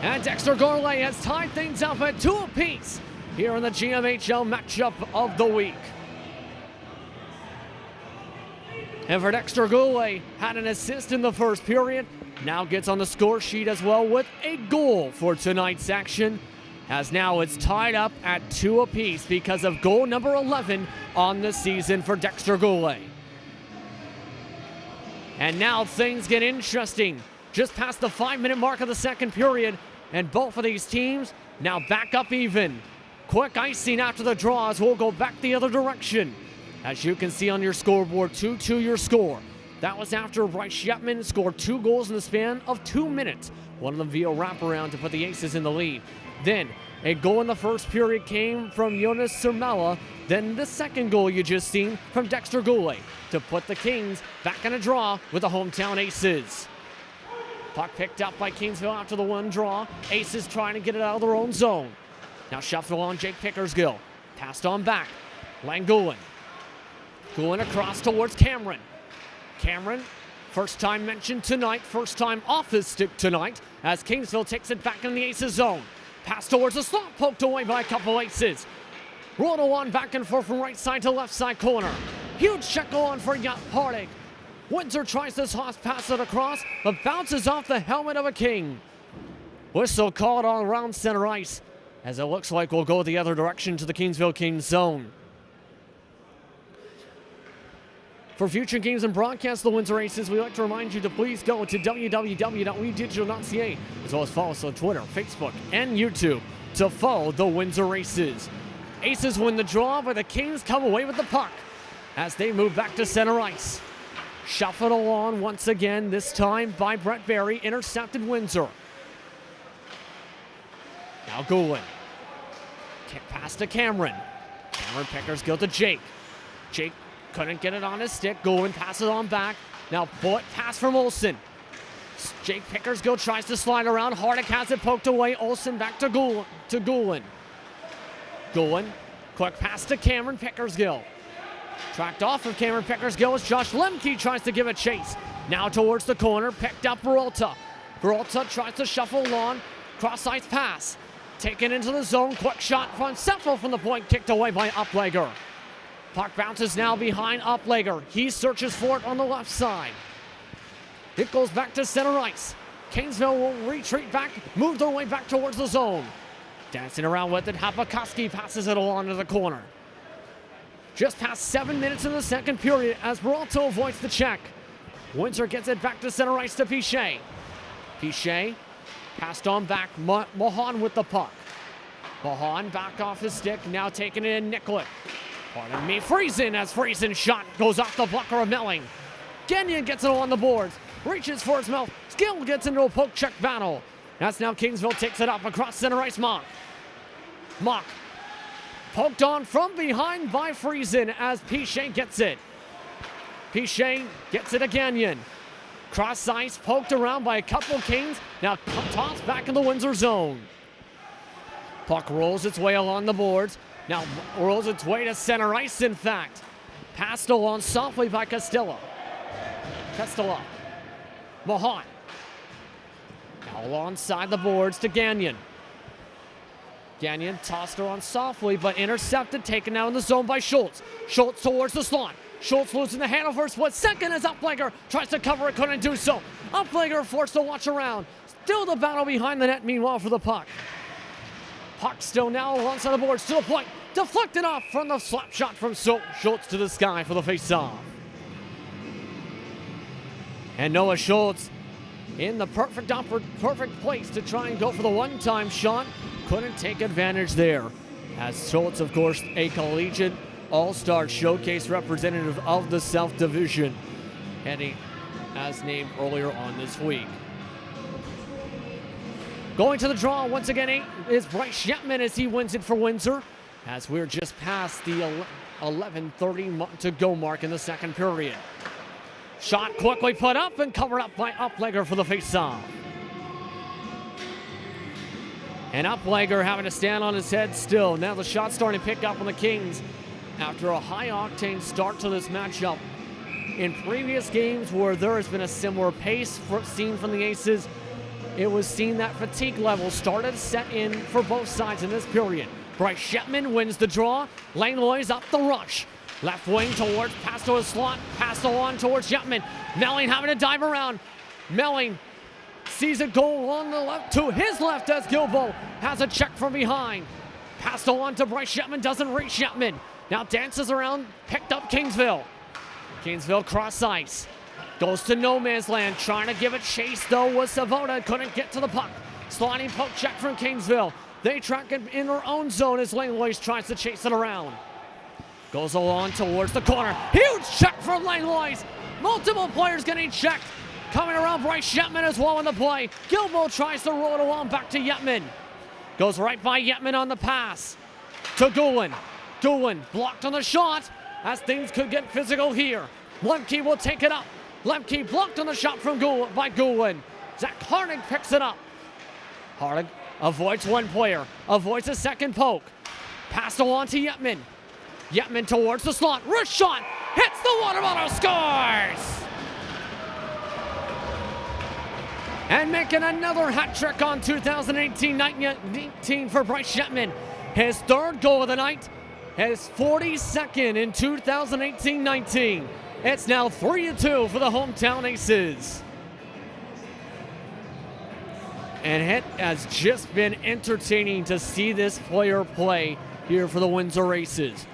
S1: And Dexter Gourlay has tied things up at 2 apiece here in the GMHL matchup of the week. And for Dexter Gourlay, had an assist in the first period. Now gets on the score sheet as well with a goal for tonight's action. As now it's tied up at 2 apiece because of goal number 11 on the season for Dexter Goulay. And now things get interesting. Just past the 5-minute mark of the second period, and both of these teams now back up even. Quick icing after the draws will go back the other direction. As you can see on your scoreboard, 2-2 your score. That was after Bryce Yetman scored 2 goals in the span of 2 minutes. One of them via wraparound to put the Aces in the lead. Then a goal in the first period came from Jonas Sermela. Then the second goal you just seen from Dexter Goulay to put the Kings back in a draw with the hometown Aces. Puck picked up by Kingsville after the 1 draw. Aces trying to get it out of their own zone. Now shuffled on Jake Pickersgill. Passed on back. Langulin. Goulin across towards Cameron. Cameron, first time mentioned tonight, first time off his stick tonight as Kingsville takes it back in the Aces zone. Pass towards the slot, poked away by a couple aces. Rolled on back and forth from right side to left side corner. Huge check on for Harding. Windsor tries this toss, pass it across, but bounces off the helmet of a King. Whistle called all around center ice, as it looks like we'll go the other direction to the Kingsville Kings zone. For future games and broadcasts of the Windsor Aces, we'd like to remind you to please go to www.wedigital.ca, as well as follow us on Twitter, Facebook, and YouTube to follow the Windsor Aces. Aces win the draw, but the Kings come away with the puck as they move back to center ice. Shuffled along once again, this time by Brett Berry, intercepted Windsor. Now Goulin. Pass to Cameron. Cameron Pickersgill to Jake. Jake couldn't get it on his stick. Goulin passes on back. Now bullet pass from Olsen. Jake Pickersgill tries to slide around. Harding has it poked away. Olsen back to Goulin. Goulin, quick pass to Cameron Pickersgill. Tracked off of Cameron Pickersgill as Josh Lemke tries to give a chase. Now towards the corner, picked up Peralta. Peralta tries to shuffle on. Cross-ice pass. Taken into the zone. Quick shot from Seffel from the point. Kicked away by Uplegger. Puck bounces now behind Uplegger. He searches for it on the left side. It goes back to center ice. Kingsville will retreat back, move their way back towards the zone. Dancing around with it, Hapakoski passes it along to the corner. Just past 7 minutes in the second period as Peralta avoids the check. Windsor gets it back to center ice to Pichet. Pichet passed on back, Mahan with the puck. Mahan back off his stick, now taking it in Nicollet. Pardon me, Friesen as Friesen's shot goes off the blocker of Melling. Gagnon gets it on the boards, reaches for his mouth. Skill gets into a poke check battle. That's now Kingsville takes it up across center ice. Mock poked on from behind by Friesen as Pichet gets it. Pichet gets it to Gagnon. Cross ice, poked around by a couple Kings. Now tossed back in the Windsor zone. Puck rolls its way along the boards. Now rolls its way to center ice, in fact. Passed along softly by Castella. Mahan. Now alongside the boards to Gagnon. Gagnon tossed her on softly, but intercepted, taken out in the zone by Schultz. Schultz towards the slot. Schultz losing the handle for a split second as Uplegger tries to cover it, couldn't do so. Uplegger forced to watch around. Still the battle behind the net, meanwhile, for the puck. Puck still now alongside the boards to the point. Deflected off from the slap shot from Schultz to the sky for the face-off. And Noah Schultz in the perfect place to try and go for the one-time shot. Couldn't take advantage there. As Schultz, of course, a collegiate all-star showcase representative of the South Division, heading as named earlier on this week. Going to the draw once again is Bryce Shepman as he wins it for Windsor, as we're just past the 11:30 to go mark in the second period. Shot quickly put up and covered up by Uplegger for the face-off. And Uplegger having to stand on his head still. Now the shot's starting to pick up on the Kings after a high-octane start to this matchup. In previous games where there has been a similar pace seen from the Aces, it was seen that fatigue level started to set in for both sides in this period. Bryce Shepman wins the draw. Langlois up the rush. Left wing towards, pass to his slot, pass along towards Shepman. Melling having to dive around. Melling sees it go on the left, to his left as Gilbo has a check from behind. Passed along to Bryce Shepman, doesn't reach Shepman. Now dances around, picked up Kingsville. Kingsville cross ice. Goes to no man's land, trying to give a chase though was Savoda, couldn't get to the puck. Sliding poke check from Kingsville. They track it in their own zone as Langlois tries to chase it around. Goes along towards the corner. Huge check from Langlois. Multiple players getting checked. Coming around Bryce Shepman as well in the play. Gilbo tries to roll it along back to Yetman. Goes right by Yetman on the pass. To Goulin. Goulin blocked on the shot as things could get physical here. Lemke will take it up. Lemke blocked on the shot from by Goulin. Zach Harding picks it up. Harding avoids one player. Avoids a second poke. Passed along to Yetman. Yetman towards the slot. Wrist shot. Hits the water bottle. Scores! And making another hat trick on 2018-19 for Bryce Shetman. His third goal of the night, his 42nd in 2018-19. It's now 3-2 for the hometown Aces. And it has just been entertaining to see this player play here for the Windsor Aces.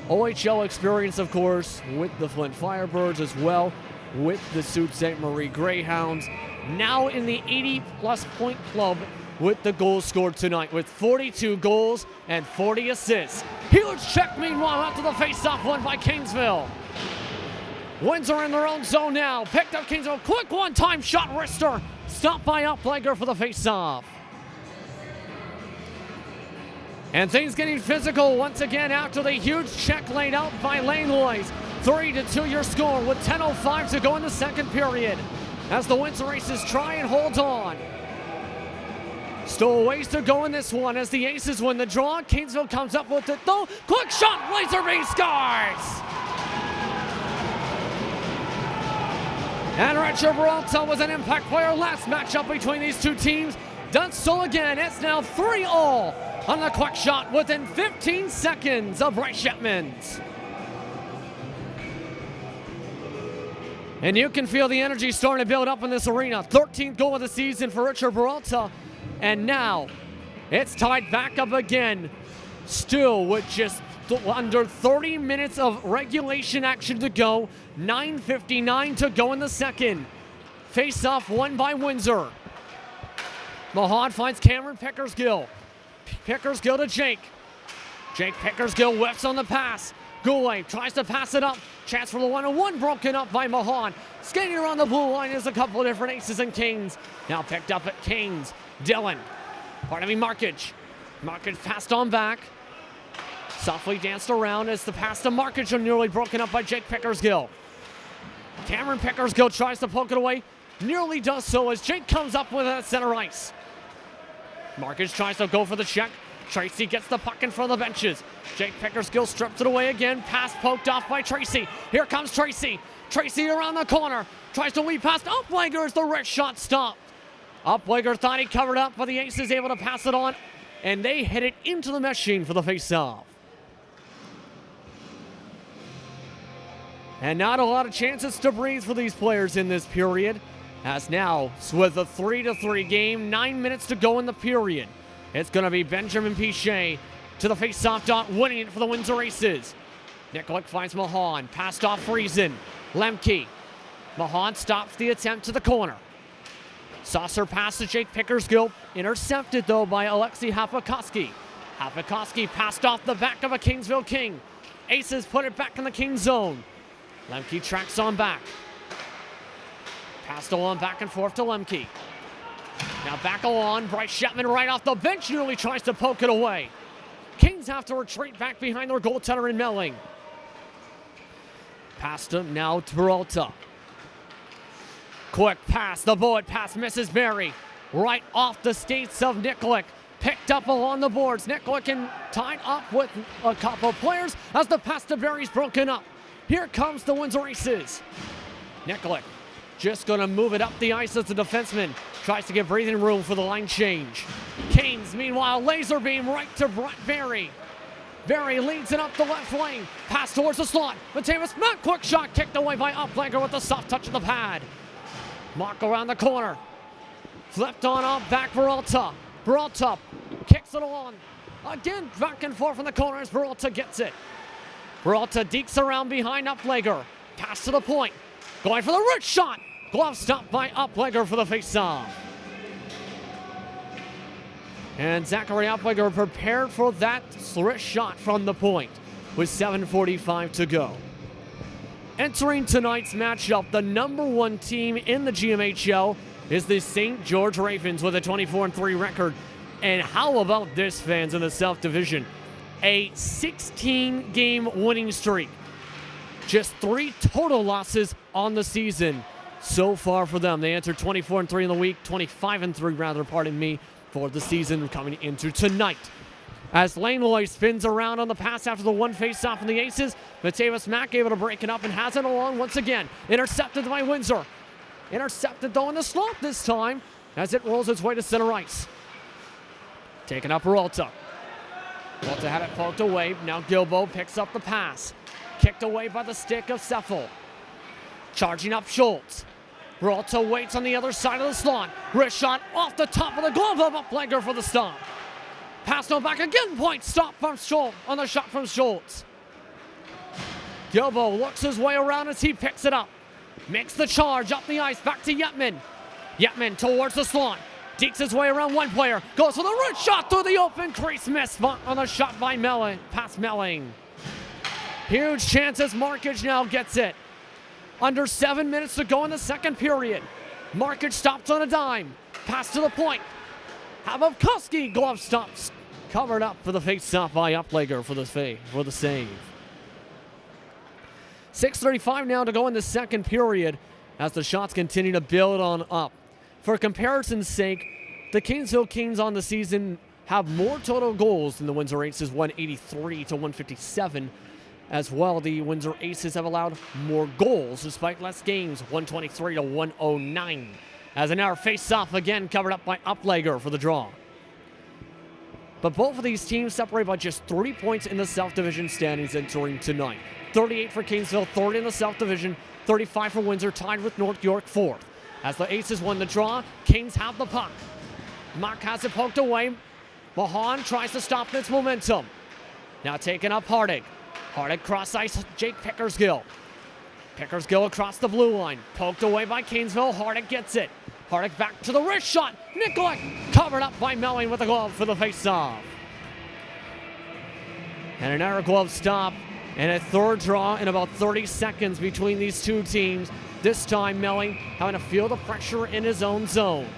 S1: OHL experience, of course, with the Flint Firebirds as well, with the Sault Ste. Marie Greyhounds. Now in the 80-plus point club with the goals scored tonight, with 42 goals and 40 assists. Huge check, meanwhile, after the face-off won by Kingsville. Windsor in their own zone now. Picked up Kingsville. Quick one-time shot, wrister. Stopped by Uplegger for the face-off. And things getting physical once again after the huge check laid out by Langlois. 3-2 your score with 10:05 to go in the second period, as the Windsor Aces try and hold on. Still a ways to go in this one as the Aces win the draw. Kingsville comes up with it though. Quick shot, Laserbeam scores! And Richard Peralta was an impact player last matchup between these two teams. Does so again. It's now 3-all on the quick shot within 15 seconds of Bryce Shetman's. And you can feel the energy starting to build up in this arena. 13th goal of the season for Richard Peralta. And now it's tied back up again. Still with just under 30 minutes of regulation action to go. 9:59 to go in the second. Face-off won by Windsor. Mahan finds Cameron Pickersgill. Pickersgill to Jake. Jake Pickersgill whips on the pass. Goulet tries to pass it up. Chance for the 1-on-1 broken up by Mahan. Skating around the blue line is a couple of different Aces and Kings. Now picked up at Kings. Dylan. Markic. Markic passed on back. Softly danced around as the pass to Markic are nearly broken up by Jake Pickersgill. Cameron Pickersgill tries to poke it away. Nearly does so as Jake comes up with it at center ice. Markic tries to go for the check. Tracy gets the puck in front of the benches. Jake Pickersgill strips it away again. Pass poked off by Tracy. Here comes Tracy. Tracy around the corner. Tries to lead past Uplegger as the wrist shot stopped. Uplegger thought he covered up, but the Aces able to pass it on. And they hit it into the machine for the face-off. And not a lot of chances to breathe for these players in this period. As now, with a 3-3 game, 9 minutes to go in the period. It's going to be Benjamin Pichet to the face-off dot, winning it for the Windsor Aces. Nikolic finds Mahan, passed off Friesen. Lemke. Mahan stops the attempt to the corner. Saucer pass to Jake Pickersgill, intercepted though by Alexei Hapakoski. Hapakoski passed off the back of a Kingsville King. Aces put it back in the King zone. Lemke tracks on back. Passed along back and forth to Lemke. Now back along, Bryce Shetman right off the bench nearly tries to poke it away. Kings have to retreat back behind their goaltender in Melling. Passed him now to Peralta. Quick pass, the bullet pass misses Barry. Right off the skates of Nikolic. Picked up along the boards. Nikolic and tied up with a couple of players as the pass to Barry's broken up. Here comes the Windsor Aces. Nikolic just going to move it up the ice as the defenseman tries to get breathing room for the line change. Canes, meanwhile, laser beam right to Barry. Barry leads it up the left lane. Pass towards the slot. Mateus Mack, quick shot kicked away by Uplegger with the soft touch of the pad. Mock around the corner. Flipped on up, back Peralta. Peralta kicks it along. Again, back and forth in the corner as Peralta gets it. Peralta dekes around behind Uplegger. Pass to the point. Going for the wrist shot. Glove stopped by Uplegger for the face-off. And Zachary Uplegger prepared for that wrist shot from the point with 7:45 to go. Entering tonight's matchup, the #1 team in the GMHL is the St. George Ravens with a 24-3 record. And how about this, fans, in the South Division? A 16-game winning streak. Just 3 total losses on the season so far for them. They entered 24-3 in the week, 25-3 rather, pardon me, for the season coming into tonight. As Langlois spins around on the pass after the one face-off from the Aces, Mateus Mack able to break it up and has it along once again. Intercepted by Windsor. Intercepted though in the slot this time as it rolls its way to center ice. Taking up Peralta. Peralta had it poked away. Now Gilbo picks up the pass. Kicked away by the stick of Seffel. Charging up Schultz. Peralta waits on the other side of the slot. Wrist shot off the top of the glove of Uplegger for the stop. Pass no back again. Point stop from Schultz on the shot from Schultz. Gilbo looks his way around as he picks it up. Makes the charge up the ice, back to Yetman. Yetman towards the slot. Dekes his way around one player. Goes for the wrist shot through the open crease. Miss on the shot by Melling. Past Melling. Huge chance as Markage now gets it. Under 7 minutes to go in the second period. Markage stops on a dime. Pass to the point. Habovkovsky glove stops. Covered up for the face-off by Uplegger for the save. 6:35 now to go in the second period as the shots continue to build on up. For comparison's sake, the Kingsville Kings on the season have more total goals than the Windsor Aces, 183 to 157. As well, the Windsor Aces have allowed more goals despite less games, 123 to 109. As an hour face-off again covered up by Uplegger for the draw. But both of these teams separated by just 3 points in the South Division standings entering tonight. 38 for Kingsville, 30 in the South Division, 35 for Windsor, tied with North York fourth. As the Aces won the draw, Kings have the puck. Mock has it poked away. Mahan tries to stop its momentum. Now taking up Hardig. Hardig cross ice, Jake Pickersgill. Pickersgill across the blue line. Poked away by Kingsville, Hardig gets it. Hardig back to the wrist shot. Nikolai covered up by Melling with a glove for the face-off. And another glove stop. And a third draw in about 30 seconds between these two teams. This time, Melling having to feel the pressure in his own zone.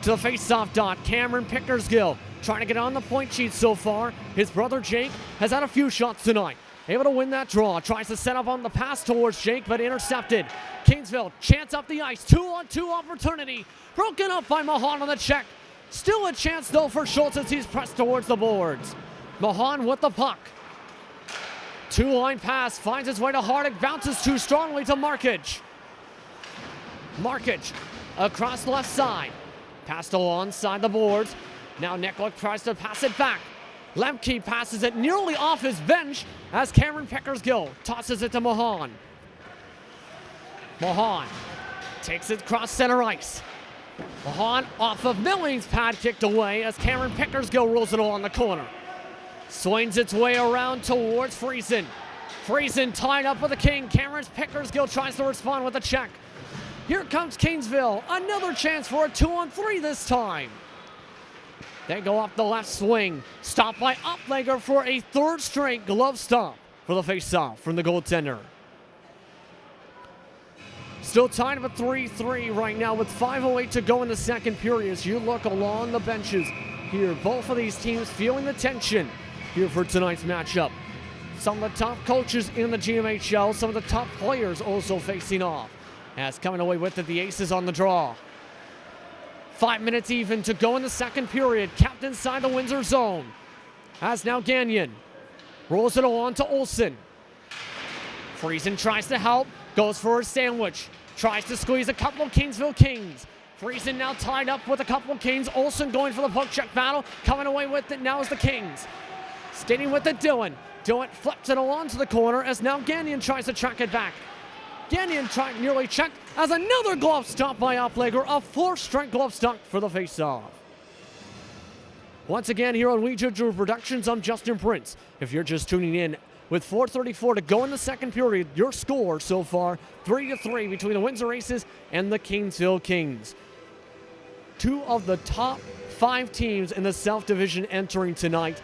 S1: To the face-off dot, Cameron Pickersgill trying to get on the point sheet so far. His brother Jake has had a few shots tonight. Able to win that draw. Tries to set up on the pass towards Jake, but intercepted. Kingsville, chance up the ice. 2-on-2 opportunity. Broken up by Mahan on the check. Still a chance, though, for Schultz as he's pressed towards the boards. Mahan with the puck. Two-line pass, finds his way to Hardig, bounces too strongly to Markage. Markage across the left side. Passed alongside the boards. Now Nikolai tries to pass it back. Lemke passes it nearly off his bench as Cameron Pickersgill tosses it to Mahan. Mahan takes it across center ice. Mahan off of Milling's pad, kicked away as Cameron Pickersgill rolls it along the corner. Swings its way around towards Friesen. Friesen tied up with the King. Cameron Pickersgill tries to respond with a check. Here comes Kingsville. Another chance for a 2-on-3 this time. They go up the left swing. Stopped by Uplegger for a third straight glove stop for the face-off from the goaltender. Still tied at 3-3 right now with 5:08 to go in the second period. As you look along the benches here, both of these teams feeling the tension here for tonight's matchup. Some of the top coaches in the GMHL, some of the top players also facing off. As coming away with it, the Aces on the draw. 5 minutes even to go in the second period. Capped inside the Windsor zone. As now Gagnon rolls it on to Olsen. Friesen tries to help. Goes for a sandwich. Tries to squeeze a couple of Kingsville Kings. Friesen now tied up with a couple of Kings. Olsen going for the poke check battle. Coming away with it now is the Kings. Standing with it, Dylan. Dylan flips it along to the corner as now Gagnon tries to track it back. Gagnon nearly checked as another glove stop by Uplegger. A fourth straight glove stop for the face-off. Once again here on Ouija Drew Productions, I'm Justin Prince. If you're just tuning in, with 4:34 to go in the second period, your score so far, 3-3 between the Windsor Aces and the Kingsville Kings. Two of the top 5 teams in the South Division entering tonight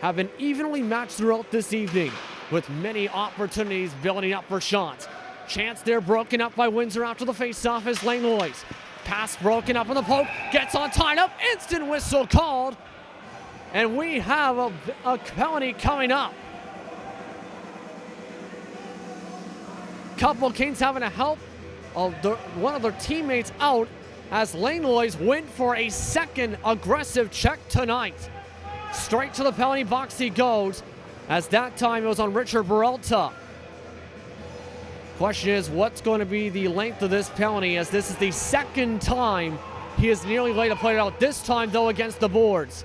S1: have been evenly matched throughout this evening, with many opportunities building up for shots. Chance there broken up by Windsor after the face-off as Lane Loyce. Pass broken up on the poke, gets on tied up, instant whistle called. And we have a penalty coming up. Couple Kings having to help one of their teammates out as Lane Loyce went for a second aggressive check tonight. Straight to the penalty box he goes, as that time it was on Richard Peralta. Question is, what's going to be the length of this penalty, as this is the second time he has nearly laid a player out, this time though against the boards.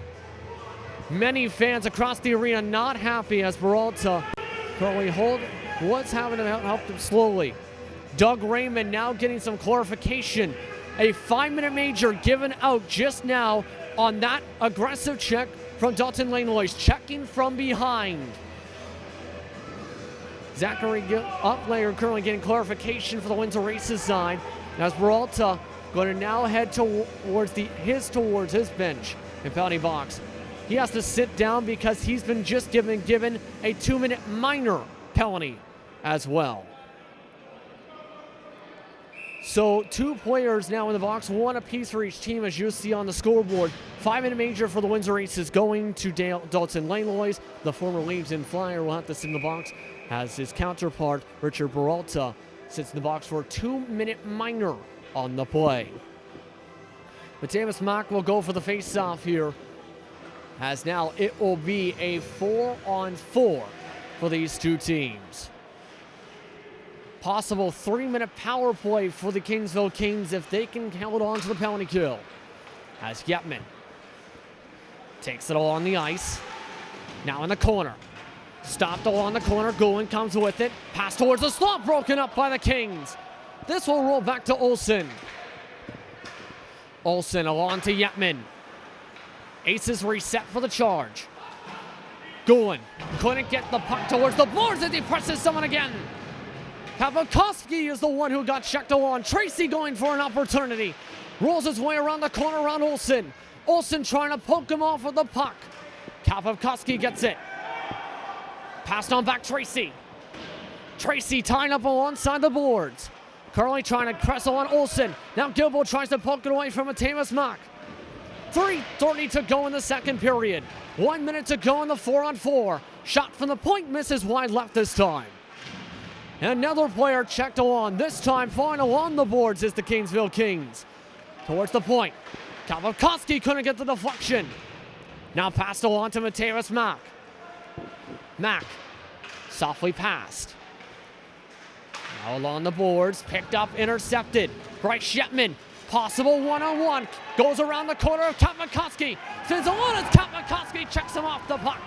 S1: Many fans across the arena not happy as Peralta currently was having to help him slowly. Doug Raymond now getting some clarification. A 5-minute major given out just now on that aggressive check from Dalton Langlois, checking from behind. Zachary Uplayer currently getting clarification for the Windsor Races side, as Peralta going to now head towards his bench in penalty box. He has to sit down because he's been just given a 2-minute minor penalty as well. So 2 players now in the box, 1 apiece for each team, as you see on the scoreboard. 5-minute major for the Windsor Aces going to Dalton Langlois. The former Leaves in Flyer will have to sit in the box, as his counterpart, Richard Peralta, sits in the box for a 2-minute minor on the play. Mateus Mack will go for the face-off here, as now it will be a 4-on-4 for these 2 teams. Possible 3-minute power play for the Kingsville Kings if they can hold on to the penalty kill. As Yetman takes it all on the ice. Now in the corner. Stopped all on the corner. Goin comes with it. Pass towards the slot, broken up by the Kings. This will roll back to Olsen. Olsen along to Yetman. Aces reset for the charge. Goin couldn't get the puck towards the boards as he presses someone again. Kapakowski is the one who got checked on. Tracy going for an opportunity. Rolls his way around the corner around Olsen. Olsen trying to poke him off with the puck. Kapakowski gets it. Passed on back Tracy. Tracy tying up alongside the boards. Currently trying to press on Olsen. Now Gilbo tries to poke it away from Mateus Mack. 3:30 to go in the second period. 1 minute to go in the 4-on-4. Shot from the point misses wide left this time. Another player checked on. This time final on the boards is the Kingsville Kings. Towards the point. Kapakowski couldn't get the deflection. Now passed along to Mateus Mack. Mack softly passed. Now along the boards. Picked up, intercepted. Bryce Shetman. Possible 1-on-1. Goes around the corner of Kapakowski. Sends on as Kapakowski checks him off the puck.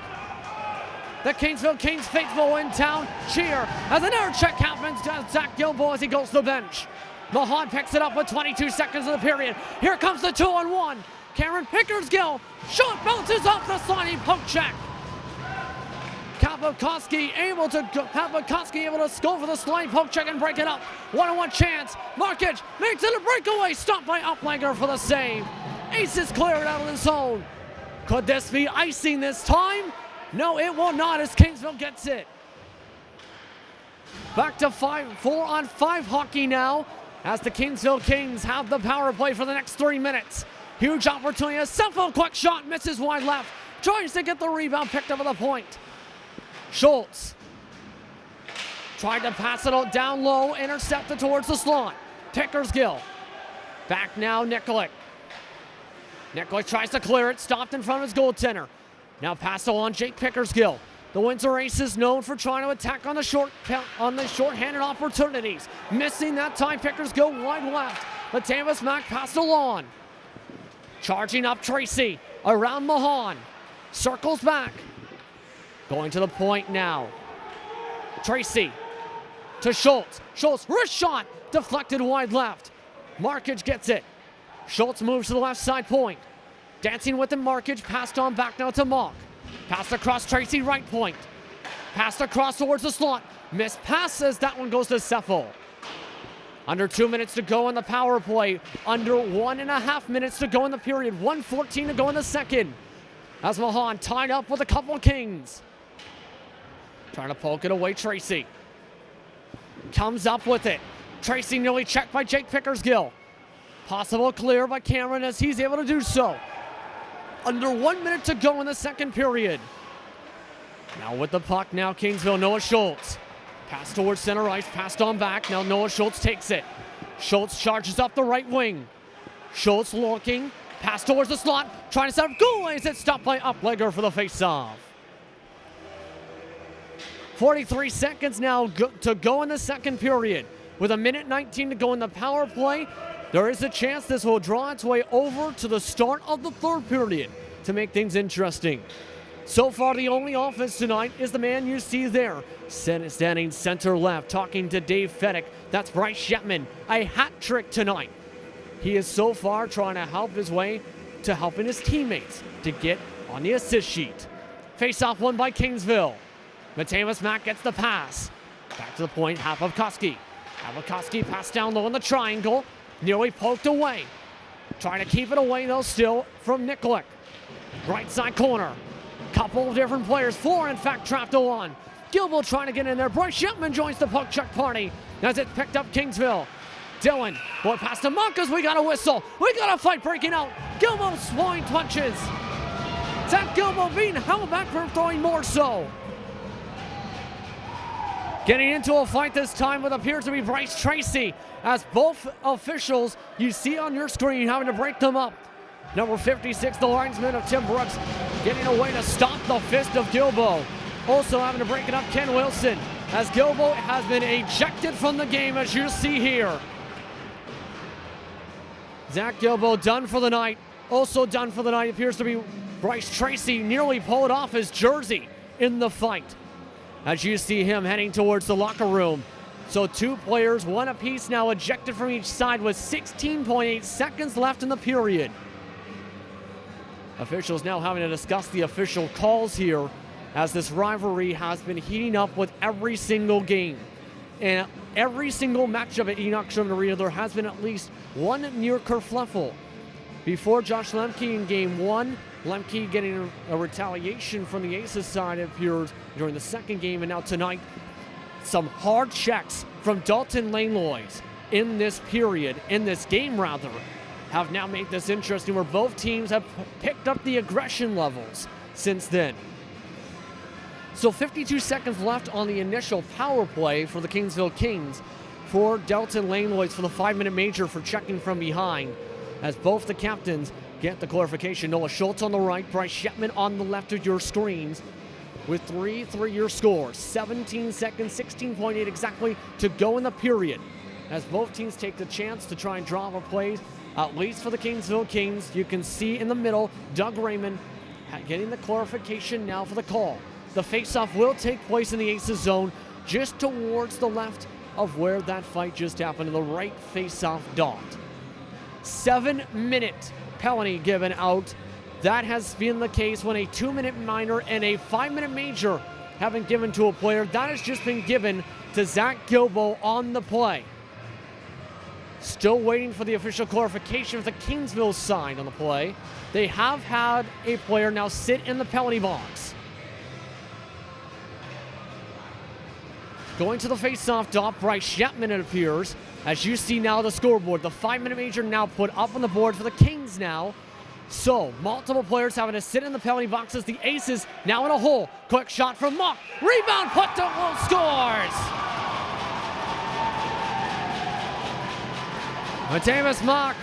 S1: The Kingsville Kings faithful in town cheer as another check happens to Zach Gilbo as he goes to the bench. Mahan picks it up with 22 seconds of the period. Here comes the 2-on-1. Cameron Pickersgill. Shot bounces off the sliding poke check. Kapakowski able to go for the sliding poke check and break it up. 1-on-1 chance. Markic makes it a breakaway. Stopped by Uplanger for the save. Aces cleared out of the zone. Could this be icing this time? No, it will not as Kingsville gets it. Back to 4-on-5 hockey now as the Kingsville Kings have the power play for the next 3 minutes. Huge opportunity. A simple quick shot misses wide left. Tries to get the rebound, picked up at the point. Schultz tried to pass it down low, intercepted towards the slot. Pickersgill. Back now, Nikolic. Nikolic tries to clear it, stopped in front of his goaltender. Now pass along Jake Pickersgill. The Windsor Aces known for trying to attack on the short-handed opportunities. Missing that time, Pickersgill wide left. Mateus Mack passed along. Charging up Tracy around Mahan. Circles back. Going to the point now. Tracy to Schultz. Schultz, wrist shot, deflected wide left. Markic gets it. Schultz moves to the left side point. Dancing with the Markic, passed on back now to Mock. Passed across Tracy, right point. Passed across towards the slot. Missed passes, that one goes to Seffel. Under 2 minutes to go in the power play. Under 1.5 minutes to go in the period. 1:14 to go in the second. As Mahan tied up with a couple of Kings. Trying to poke it away, Tracy. Comes up with it. Tracy nearly checked by Jake Pickersgill. Possible clear by Cameron as he's able to do so. Under 1 minute to go in the second period. Now with the puck, now Kingsville, Noah Schultz. Pass towards center ice, passed on back. Now Noah Schultz takes it. Schultz charges up the right wing. Schultz looking, pass towards the slot, trying to set up goal, and it's stopped by Uplegger for the face-off. 43 seconds now to go in the second period. With 1:19 to go in the power play, there is a chance this will draw its way over to the start of the third period to make things interesting. So far, the only offense tonight is the man you see there, standing center left, talking to Dave Fedek. That's Bryce Shetman, a hat trick tonight. He is so far trying to help his way to helping his teammates to get on the assist sheet. Face-off won by Kingsville. Mateus Mack gets the pass. Back to the point, Havlickoski. Havlickoski passed down low in the triangle. Nearly poked away. Trying to keep it away, though, still from Nikolic. Right side corner. Couple of different players. 4, in fact, trapped to 1. Gilbo trying to get in there. Bryce Shetman joins the poke check party as it's picked up Kingsville. Dylan, boy, past to Monkas. We got a whistle. We got a fight breaking out. Gilbo swine punches. Zach Gilbo being held back from throwing more so. Getting into a fight this time with appears to be Bryce Tracy, as both officials you see on your screen having to break them up. Number 56, the linesman of Tim Brooks, getting away to stop the fist of Gilbo. Also having to break it up, Ken Wilson, as Gilbo has been ejected from the game, as you see here. Zach Gilbo done for the night. Also done for the night appears to be Bryce Tracy, nearly pulled off his jersey in the fight, as you see him heading towards the locker room. So 2 players, 1 apiece, now ejected from each side with 16.8 seconds left in the period. Officials now having to discuss the official calls here, as this rivalry has been heating up with every single game. And every single matchup at Enoch Sherman Arena, there has been at least one near kerfluffle. Before Josh Lemke in game 1, Lemke getting a retaliation from the Aces side, it appears, during the second game. And now tonight, some hard checks from Dalton Langlois in this period, in this game rather, have now made this interesting, where both teams have picked up the aggression levels since then. So 52 seconds left on the initial power play for the Kingsville Kings, for Dalton Langlois for the 5-minute major for checking from behind, as both the captains get the clarification. Noah Schultz on the right, Bryce Shetman on the left of your screens, with 3-3 score. 17 seconds, 16.8 exactly to go in the period, as both teams take the chance to try and draw up plays, at least for the Kingsville Kings. You can see in the middle, Doug Raymond getting the clarification now for the call. The face-off will take place in the Aces zone, just towards the left of where that fight just happened, in the right face-off dot. 7-minute penalty given out. That has been the case when a 2-minute minor and a 5-minute major have been given to a player. That has just been given to Zach Gilbo on the play. Still waiting for the official clarification with the Kingsville side on the play. They have had a player now sit in the penalty box. Going to the face-off dot, Bryce Shetman, it appears. As you see now the scoreboard, the 5-minute major now put up on the board for the Kings now. So, multiple players having to sit in the penalty boxes. The Aces now in a hole. Quick shot from Mock. Rebound, put to goal, scores! Mateus Mock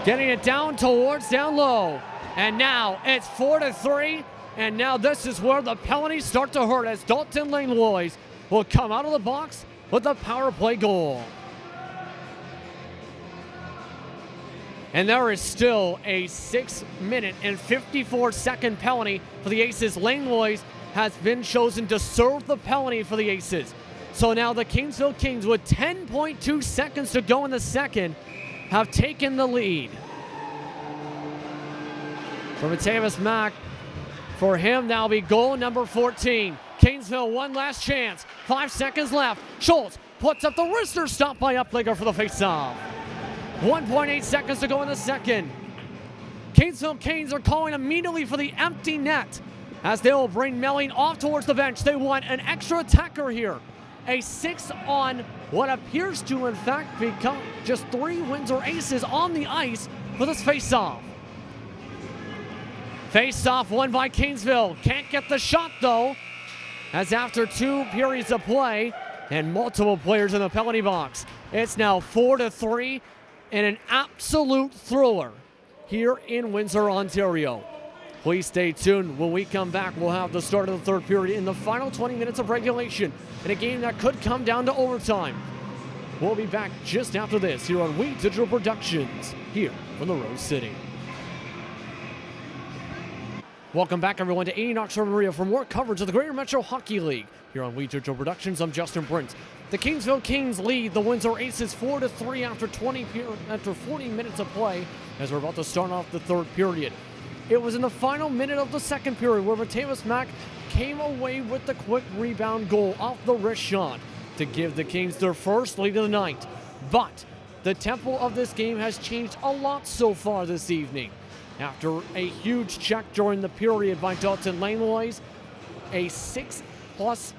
S1: getting it down towards down low. And now it's 4-3. And now this is where the penalties start to hurt, as Dalton Langlois will come out of the box with a power play goal. And there is still a 6-minute and 54-second penalty for the Aces. Langlois has been chosen to serve the penalty for the Aces. So now the Kingsville Kings, with 10.2 seconds to go in the second, have taken the lead. For Mateus Mack, for him now will be goal number 14. Kingsville, one last chance. 5 seconds left. Schultz puts up the wrister, stop by Uplinger for the faceoff. 1.8 seconds to go in the second. Kingsville Canes are calling immediately for the empty net, as they will bring Melling off towards the bench. They want an extra attacker here. A 6 on what appears to, in fact, become just 3 Windsor Aces on the ice for this faceoff. Face-off won by Kingsville. Can't get the shot, though, as after 2 periods of play and multiple players in the penalty box, it's now 4-3 and an absolute thriller here in Windsor, Ontario. Please stay tuned. When we come back, we'll have the start of the third period in the final 20 minutes of regulation in a game that could come down to overtime. We'll be back just after this here on We Digital Productions, here from the Rose City. Welcome back, everyone, to 80 Knox Maria for more coverage of the Greater Metro Hockey League. Here on We Digital Productions, I'm Justin Prince. The Kingsville Kings lead the Windsor Aces 4-3 after 40 minutes of play as we're about to start off the third period. It was in the final minute of the second period where Mateus Mack came away with the quick rebound goal off the wrist shot to give the Kings their first lead of the night. But the tempo of this game has changed a lot so far this evening. After a huge check during the period by Dalton Langlois, a 6+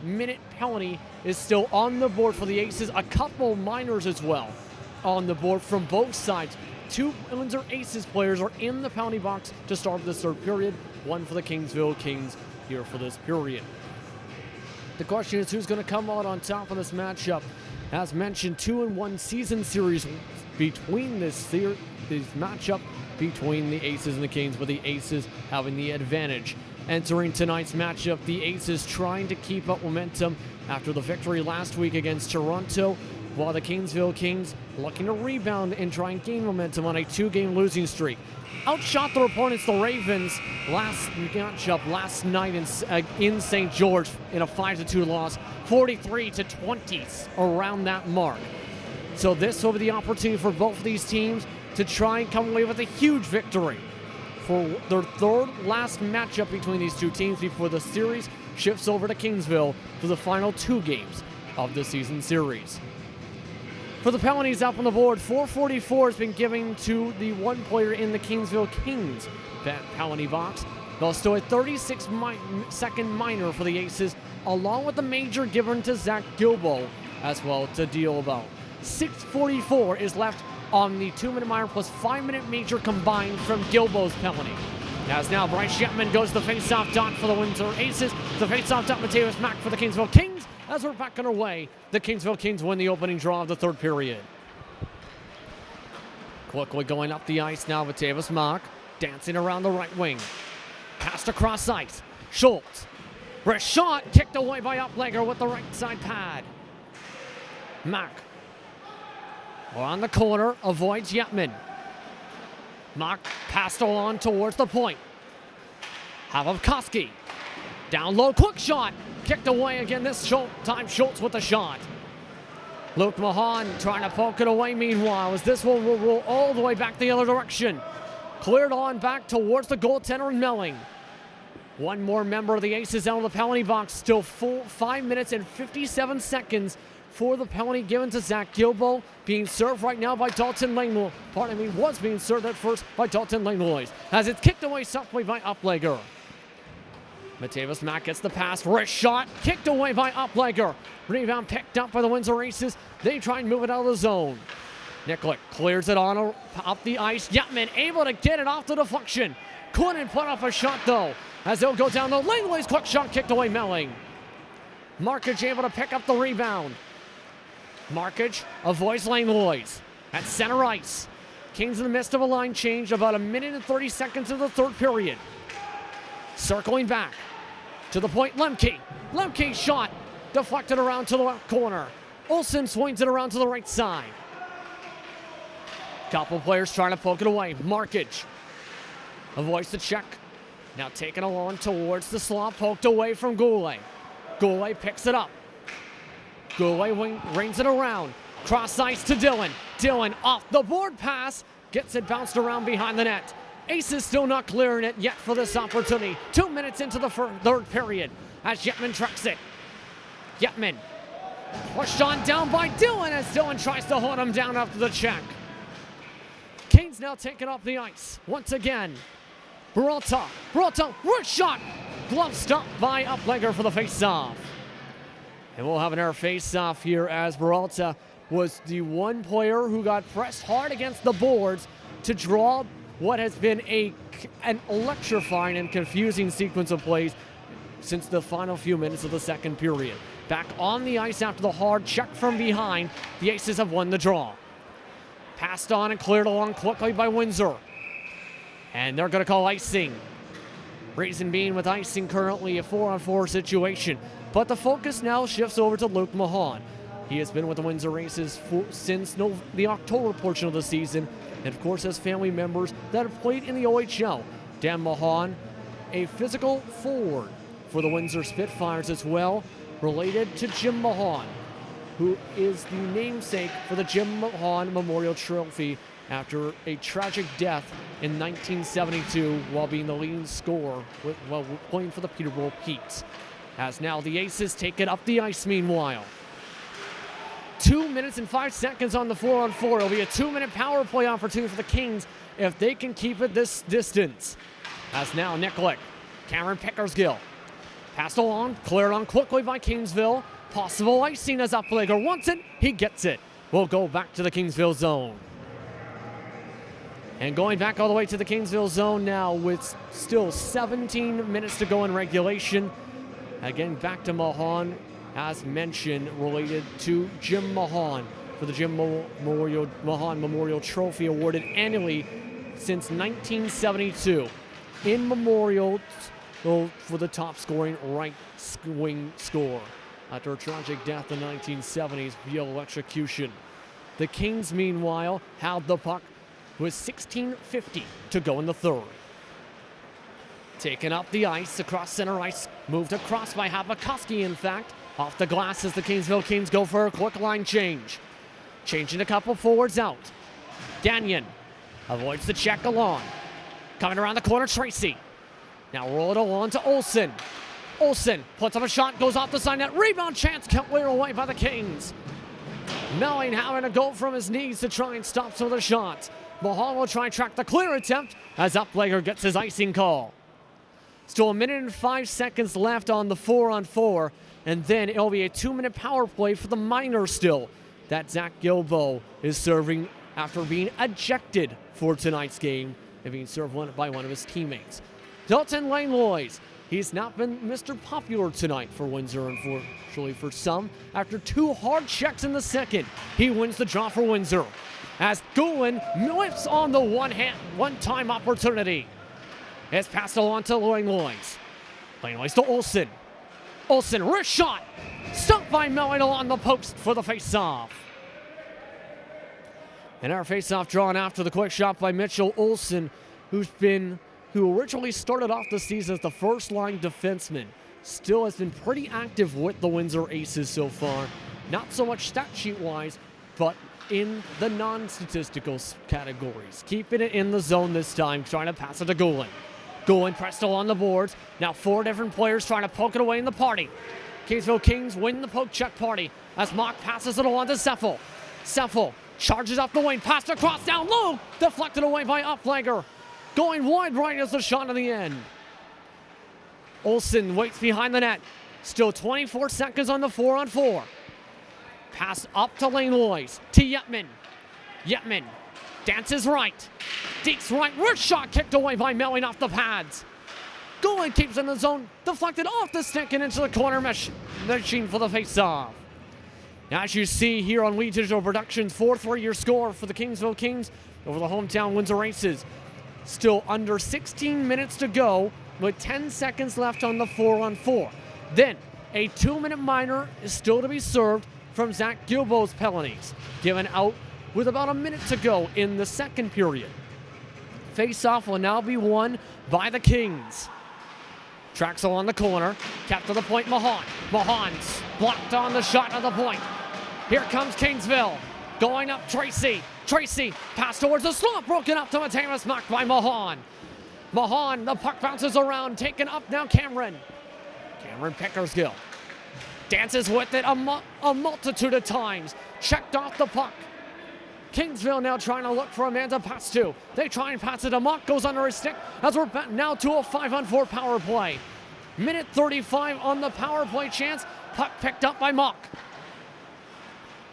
S1: minute penalty is still on the board for the Aces. A couple minors as well on the board from both sides. Two Windsor Aces players are in the penalty box to start this third period. One for the Kingsville Kings here for this period. The question is who's going to come out on top of this matchup. As mentioned, 2-1 season series between this matchup between the Aces and the Kings, with the Aces having the advantage. Entering tonight's matchup, the Aces trying to keep up momentum after the victory last week against Toronto, while the Kingsville Kings looking to rebound and try and gain momentum on a 2-game losing streak. Outshot their opponents, the Ravens, last night in St. George in a 5-2 loss, 43-20, around that mark. So this will be the opportunity for both of these teams to try and come away with a huge victory for their third last matchup between these two teams before the series shifts over to Kingsville for the final 2 games of the season series. For the penalties up on the board, 444 has been given to the one player in the Kingsville Kings penalty box. There's still a 36-second minor for the Aces, along with the major given to Zach Gilbo as well to deal about. 6:44 is left on the 2-minute minor plus 5-minute major combined from Gilbo's penalty. As now Bryce Shepman goes to the face-off dot for the Windsor Aces. The face-off dot, Mateus Mack for the Kingsville Kings. As we're back on our way, the Kingsville Kings win the opening draw of the third period. Quickly going up the ice now, Mateus Mack dancing around the right wing. Passed across ice. Schultz. Wrist shot kicked away by Uplegger with the right side pad. Mack on the corner, avoids Yetman. Mack passed along towards the point. Havovkoski. Down low, quick shot. Kicked away again this time, Schultz with the shot. Luke Mahan trying to poke it away meanwhile, as this one will roll all the way back the other direction. Cleared on back towards the goaltender Melling. One more member of the Aces out of the penalty box. Still full 5 minutes and 57 seconds for the penalty given to Zach Gilbo, being served right now by Dalton Langlois. Was being served at first by Dalton Langlois, as it's kicked away softly by Uplegger. Mateus Mack gets the pass, wrist shot, kicked away by Uplegger. Rebound picked up by the Windsor Aces. They try and move it out of the zone. Nikolic clears it on up the ice. Yetman able to get it off the deflection. Couldn't put up a shot though, as they'll go down the Langlois quick shot, kicked away Melling. Markage able to pick up the rebound. Markage avoids Langlois at center ice. Kings in the midst of a line change, about 1 minute and 30 seconds of the third period. Circling back to the point, Lemke. Lemke's shot deflected around to the left corner. Olsen swings it around to the right side. Couple players trying to poke it away. Markage avoids the check. Now taken along towards the slot, poked away from Goulet. Goulet picks it up. Goulet rings it around. Cross ice to Dillon. Dillon off the board pass. Gets it bounced around behind the net. Aces still not clearing it yet for this opportunity. 2 minutes into the third period as Yetman tracks it. Yetman pushed on down by Dillon as Dillon tries to hold him down after the check. Kings now taking off the ice once again. Peralta, wrist shot. Glove stopped by Uplegger for the face-off. And we'll have an air face-off here as Peralta was the one player who got pressed hard against the boards to draw what has been an electrifying and confusing sequence of plays since the final few minutes of the second period. Back on the ice after the hard check from behind, the Aces have won the draw. Passed on and cleared along quickly by Windsor. And they're going to call icing. Reason being with icing currently a 4-on-4 situation. But the focus now shifts over to Luke Mahan. He has been with the Windsor Aces since the October portion of the season, and of course has family members that have played in the OHL. Dan Mahan, a physical forward for the Windsor Spitfires as well, related to Jim Mahan, who is the namesake for the Jim Mahan Memorial Trophy after a tragic death in 1972 while being the leading scorer while playing for the Peterborough Petes. As now the Aces take it up the ice meanwhile. 2 minutes and 5 seconds on the 4-on-4. It'll be a 2-minute power play opportunity for the Kings if they can keep it this distance. As now Nikolic, Cameron Pickersgill, passed along, cleared on quickly by Kingsville. Possible icing as Uplegger wants it, he gets it. We'll go back to the Kingsville zone. And going back all the way to the Kingsville zone now with still 17 minutes to go in regulation. Again, back to Mahan, as mentioned, related to Jim Mahan for the Jim Mahan Memorial Trophy awarded annually since 1972 in memorial for the top scoring right wing scorer after a tragic death in the 1970s via electrocution. The Kings, meanwhile, held the puck with 16:50 to go in the third. Taking up the ice across center ice, moved across by Habakoski, in fact. Off the glass as the Kingsville Kings go for a quick line change. Changing a couple forwards out. Danyon avoids the check along. Coming around the corner, Tracy. Now roll it along to Olsen. Olsen puts up a shot, goes off the side net. Rebound chance cleared away by the Kings. Melling having to go from his knees to try and stop some of the shots. Mahan will try and track the clear attempt as Uplegger gets his icing call. Still 1 minute and 5 seconds left on the 4-on-4, and then it'll be a 2-minute power play for the Miners still that Zach Gilbo is serving after being ejected for tonight's game and being served by one of his teammates. Dalton Langlois, he's not been Mr. Popular tonight for Windsor, unfortunately for some. After 2 hard checks in the second, he wins the draw for Windsor as Goulin whips on the one-time opportunity. It's passed along to Langlois. Langlois to Olsen. Olsen, wrist shot. Stopped by Melling along the post for the face-off. And our face-off drawn after the quick shot by Mitchell Olsen, who originally started off the season as the first-line defenseman. Still has been pretty active with the Windsor Aces so far. Not so much stat sheet-wise, but in the non-statistical categories. Keeping it in the zone this time, trying to pass it to Goulin. Goulin pressed along the boards. Now 4 different players trying to poke it away in the party. Kingsville Kings win the poke check party as Mock passes it along to Seffel. Seffel charges up the wing, passed across down low, deflected away by Uplegger. Going wide right as the shot in the end. Olsen waits behind the net. Still 24 seconds on the 4-on-4. Pass up to Langlois, to Yetman. Yetman dances right. Deeks right, wrist shot kicked away by Melling off the pads. Goulin keeps in the zone, deflected off the stick and into the corner machine for the face-off. As you see here on Lee Digital Productions, 4-3 score for the Kingsville Kings over the hometown Windsor Aces. Still under 16 minutes to go with 10 seconds left on the 4-on-4. Then a 2-minute minor is still to be served from Zach Gilbo's penalties, given out with about a minute to go in the second period. Face-off will now be won by the Kings. Tracks along the corner, kept to the point Mahan. Mahan's blocked on the shot at the point. Here comes Kingsville, going up Tracy. Tracy, pass towards the slot, broken up to Mateus Mock by Mahan. Mahan, the puck bounces around, taken up now Cameron. Cameron Pickersgill dances with it a multitude of times, checked off the puck. Kingsville now trying to look for a man to pass to. They try and pass it to Mock, goes under his stick as we're now to a 5-on-4 power play. Minute 35 on the power play chance. Puck picked up by Mock.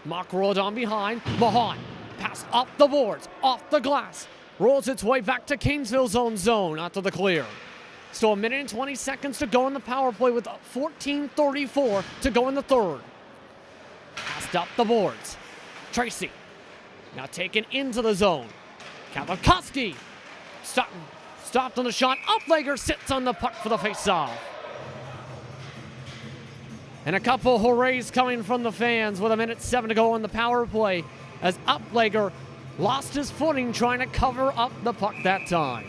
S1: Mock rolled on behind. Mahan pass up the boards, off the glass. Rolls its way back to Kingsville's own zone after the clear. Still a minute and 20 seconds to go in the power play with 14:34 to go in the third. Passed up the boards. Tracy now taken into the zone. Kalikowski Stopped on the shot. Uplegger sits on the puck for the face-off. And a couple hoorays coming from the fans with 1:07 to go on the power play as Uplegger lost his footing trying to cover up the puck that time.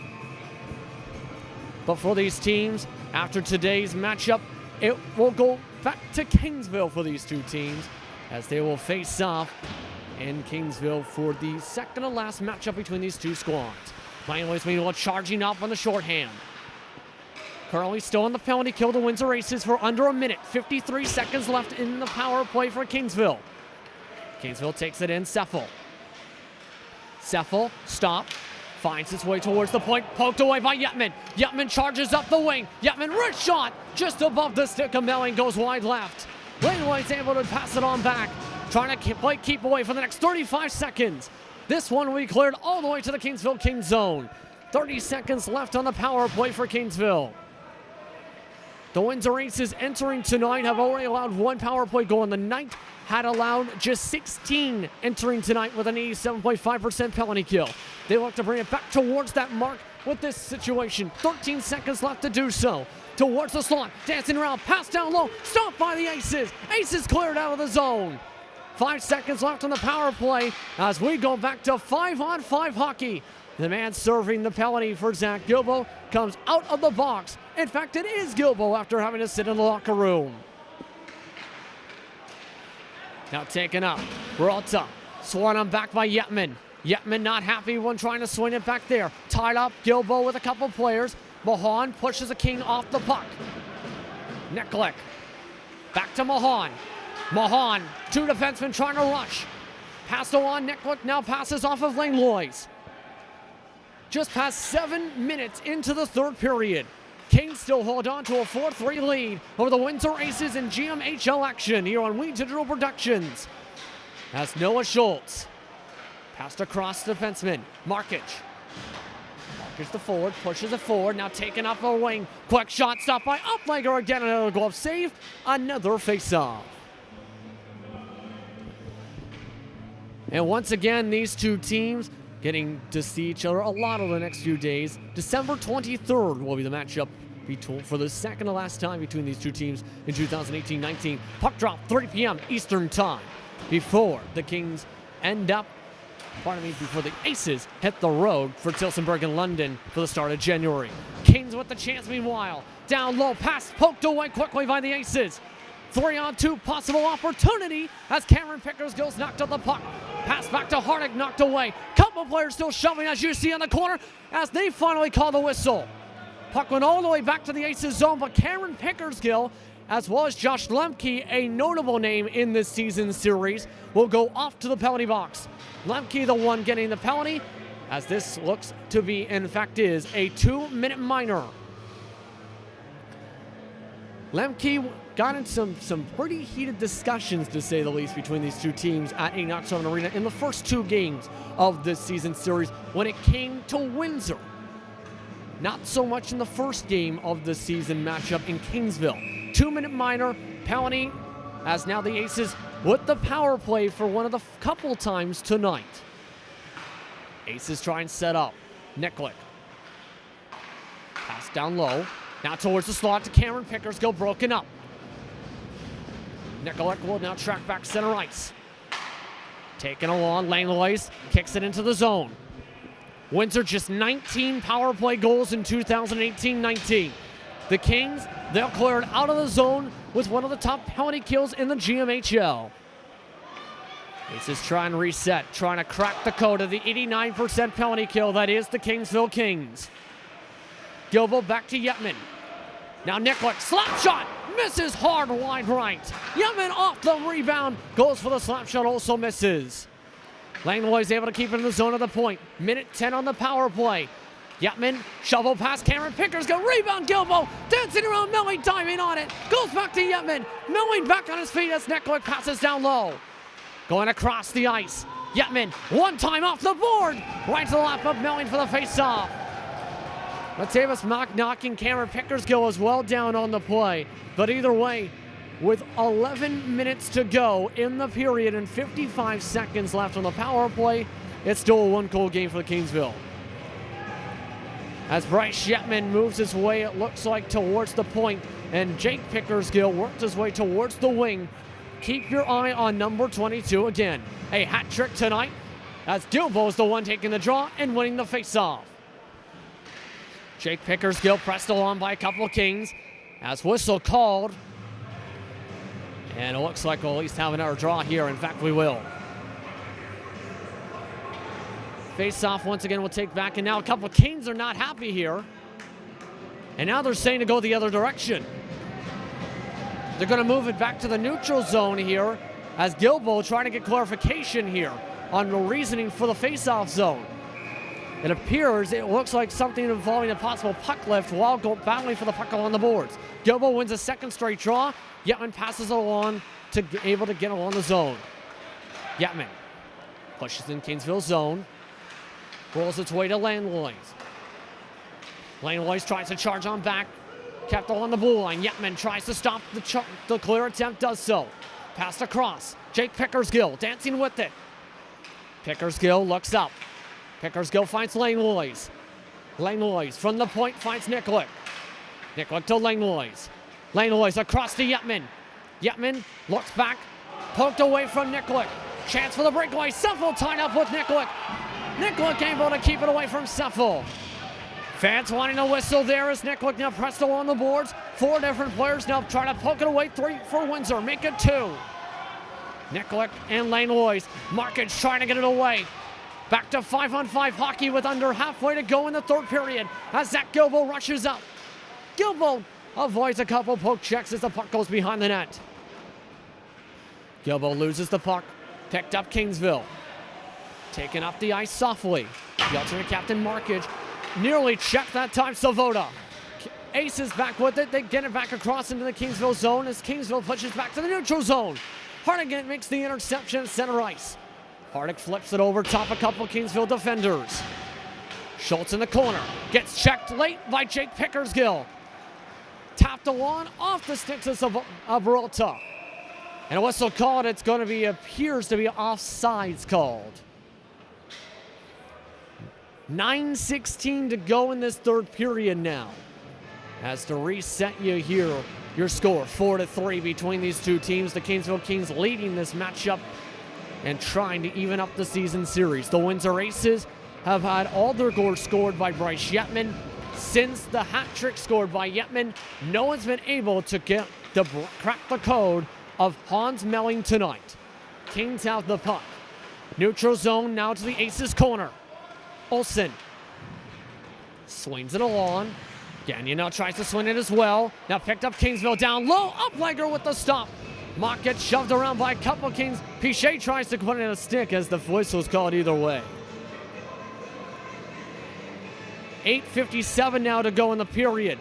S1: But for these teams, after today's matchup, it will go back to Kingsville for these two teams as they will face off in Kingsville for the second to last matchup between these two squads. Langley's meanwhile charging up on the shorthand. Currently still on the penalty kill, the Windsor Aces for under a minute. 53 seconds left in the power play for Kingsville. Kingsville takes it in, Seffel. Seffel, stop, finds his way towards the point, poked away by Yetman. Yetman charges up the wing. Yetman, wrist shot, just above the stick of Melling, goes wide left. Langley's able to pass it on back, trying to play keep away for the next 35 seconds. This one will be cleared all the way to the Kingsville Kings zone. 30 seconds left on the power play for Kingsville. The Windsor Aces entering tonight have already allowed one power play goal in the night, had allowed just 16 entering tonight with an 87.5% penalty kill. They look to bring it back towards that mark with this situation. 13 seconds left to do so. Towards the slot, dancing around, pass down low, stopped by the Aces. Aces cleared out of the zone. 5 seconds left on the power play as we go back to 5-on-5 hockey. The man serving the penalty for Zach Gilbo comes out of the box. In fact, it is Gilbo after having to sit in the locker room. Now taken up, Peralta, swung on back by Yetman. Yetman not happy when trying to swing it back there. Tied up, Gilbo with a couple players. Mahan pushes the King off the puck. Neklik, back to Mahan. Mahan, two defensemen trying to rush. Pass on, Neklik now passes off of Langlois. Just past 7 minutes into the third period. Kings still hold on to a 4-3 lead over the Windsor Aces in GMHL action here on We Digital Productions. As Noah Schultz passed across the defenseman. Markic. Markic the forward, pushes it forward, now taken up a wing. Quick shot stopped by Uplegger again, another glove save, another face-off. And once again, these two teams getting to see each other a lot over the next few days. December 23rd will be the matchup for the second to last time between these two teams in 2018-19. Puck drop, 3 p.m. Eastern Time. Before the Kings before the Aces hit the road for Tilsonburg and London for the start of January. Kings with the chance meanwhile. Down low, pass poked away quickly by the Aces. 3-on-2 possible opportunity as Cameron Pickersgill's knocked out the puck. Pass back to Hardick, knocked away. Couple players still shoving as you see on the corner as they finally call the whistle. Puck went all the way back to the Aces zone, but Cameron Pickersgill, as well as Josh Lemke, a notable name in this season series, will go off to the penalty box. Lemke the one getting the penalty, as this looks to be, in fact is, a 2-minute minor. Lemke got in some pretty heated discussions, to say the least, between these two teams at Enoch Sullivan Arena in the first two games of this season series when it came to Windsor. Not so much in the first game of the season matchup in Kingsville. 2-minute minor, penalty, as now the Aces with the power play for one of the couple times tonight. Aces try and set up. Neklik. Pass down low. Now towards the slot to Cameron Pickersgill, broken up. Neklik will now track back center ice. Taken along, Langlois kicks it into the zone. Windsor just 19 power play goals in 2018-19. The Kings, they're cleared out of the zone with one of the top penalty kills in the GMHL. Aces try and reset, trying to crack the code of the 89% penalty kill that is the Kingsville Kings. Gilbo back to Yetman. Now Neklik, slap shot, misses hard wide right. Yetman off the rebound, goes for the slap shot, also misses. Langlois is able to keep it in the zone of the point. Minute 10 on the power play. Yetman, shovel past Cameron Pickersgill, rebound Gilbo, dancing around Melling, diving on it. Goes back to Yetman. Melling back on his feet as Neklik passes down low. Going across the ice. Yetman, one time off the board. Right to the lap of Melling for the face-off. Matavas knocking Cameron Pickersgill as well down on the play. But either way, with 11 minutes to go in the period and 55 seconds left on the power play, it's still a one-goal game for the Kingsville. as Bryce Yetman moves his way, it looks like, towards the point, and Jake Pickersgill works his way towards the wing. Keep your eye on number 22 again. A hat trick tonight, as Gilbo's the one taking the draw and winning the faceoff. Jake Pickersgill pressed along by a couple of Kings, as whistle called. And it looks like we'll at least have another draw here. In fact, we will. Face-off once again we'll take back, and now a couple of Kings are not happy here. And now they're saying to go the other direction. They're going to move it back to the neutral zone here, as Gilbo trying to get clarification here on the reasoning for the face-off zone. It appears, it looks like something involving a possible puck lift while battling for the puck along the boards. Gilbo wins a second straight draw. Yetman passes it along to be able to get along the zone. Yetman pushes in Kingsville zone. Rolls its way to Langlois. Langlois tries to charge on back. Kept along the blue line. Yetman tries to stop the clear attempt, does so. Passed across. Jake Pickersgill dancing with it. Pickersgill looks up. Pickersgill finds Langlois. Langlois from the point finds Nikolic. Nikolic to Langlois. Langlois across to Yetman. Yetman looks back. Poked away from Nikolic. Chance for the breakaway. Seffel tied up with Nikolic. Nikolic able to keep it away from Seffel. Fans wanting a whistle there as Nikolic now pressed along the boards. 4 different players now trying to poke it away. 3 for Windsor. Make it 2. Nikolic and Langlois. Markage trying to get it away. Back to 5-on-5 hockey with under halfway to go in the third period as Zach Gilbo rushes up. Gilbo avoids a couple poke checks as the puck goes behind the net. Gilbo loses the puck. Picked up Kingsville. Taken up the ice softly. The alternate captain Markage nearly checked that time. Savoda. Ace is back with it. They get it back across into the Kingsville zone as Kingsville pushes back to the neutral zone. Hardigan makes the interception at center ice. Hardick flips it over top a couple of Kingsville defenders. Schultz in the corner. Gets checked late by Jake Pickersgill. Tapped along off the sticks of Abrolta. And a whistle called. It's going to be, appears to be offsides called. 9:16 to go in this third period now. As to reset you here, your score 4-3 between these two teams. The Kingsville Kings leading this matchup and trying to even up the season series. The Windsor Aces have had all their goals scored by Bryce Yetman. Since the hat trick scored by Yetman, no one's been able to crack the code of Hans Melling tonight. Kings have the puck. Neutral zone now to the Aces corner. Olsen swings it along. Gagnon now tries to swing it as well. Now picked up Kingsville down low. Uplegger with the stop. Mock gets shoved around by a couple of Kings. Pichet tries to put it in a stick as the whistle is called either way. 8:57 now to go in the period.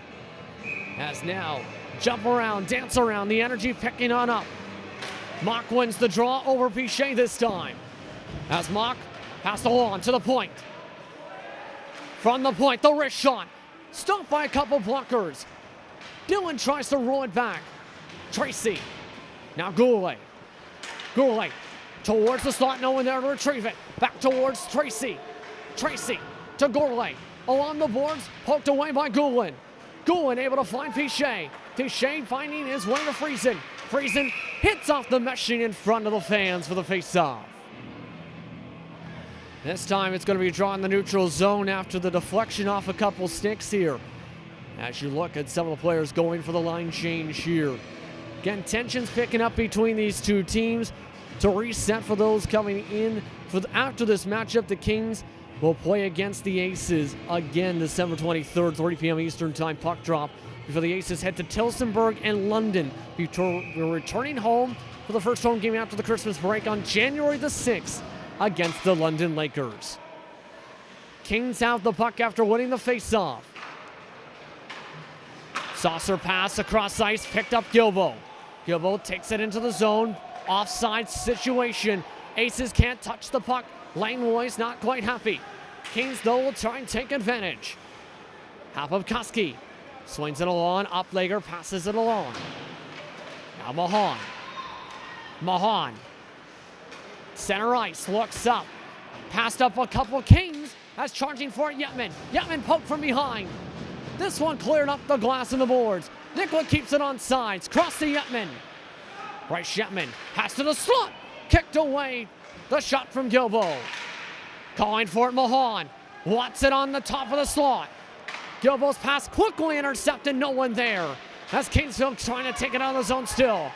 S1: As now jump around, dance around, the energy picking on up. Mock wins the draw over Pichet this time. As Mock passed along to the point. From the point, the wrist shot. Stopped by a couple blockers. Dylan tries to roll it back. Tracy. Now Goulet. Goulet towards the slot, no one there to retrieve it. Back towards Tracy. Tracy to Goulet. Along the boards, poked away by Goulin. Goulin able to find Pichet. Pichet finding his way to Friesen. Friesen hits off the meshing in front of the fans for the face-off. This time it's going to be drawing the neutral zone after the deflection off a couple sticks here. As you look at some of the players going for the line change here. Again, tensions picking up between these two teams. To reset for those coming in after this matchup, the Kings will play against the Aces again December 23rd, 3 p.m. Eastern Time puck drop. Before the Aces head to Tillsonburg and London. We're returning home for the first home game after the Christmas break on January the 6th against the London Lakers. Kings have the puck after winning the face-off. Saucer pass across ice, picked up Gilbo. Gilbo takes it into the zone. Offside situation. Aces can't touch the puck. Langlois not quite happy. Kings, though, will try and take advantage. Hapavkoski swings it along. Uplegger passes it along. Now Mahan. Mahan. Center ice, looks up. Passed up a couple Kings. as charging for it, Yetman. Yetman poked from behind. This one cleared up the glass and the boards. Nicolak keeps it on sides. Cross to Yetman. Bryce Yetman has to the slot. Kicked away. The shot from Gilbo. Calling for it, Mahan. Wants it on the top of the slot. Gilbo's pass quickly intercepted. No one there. That's Kingsville trying to take it out of the zone still.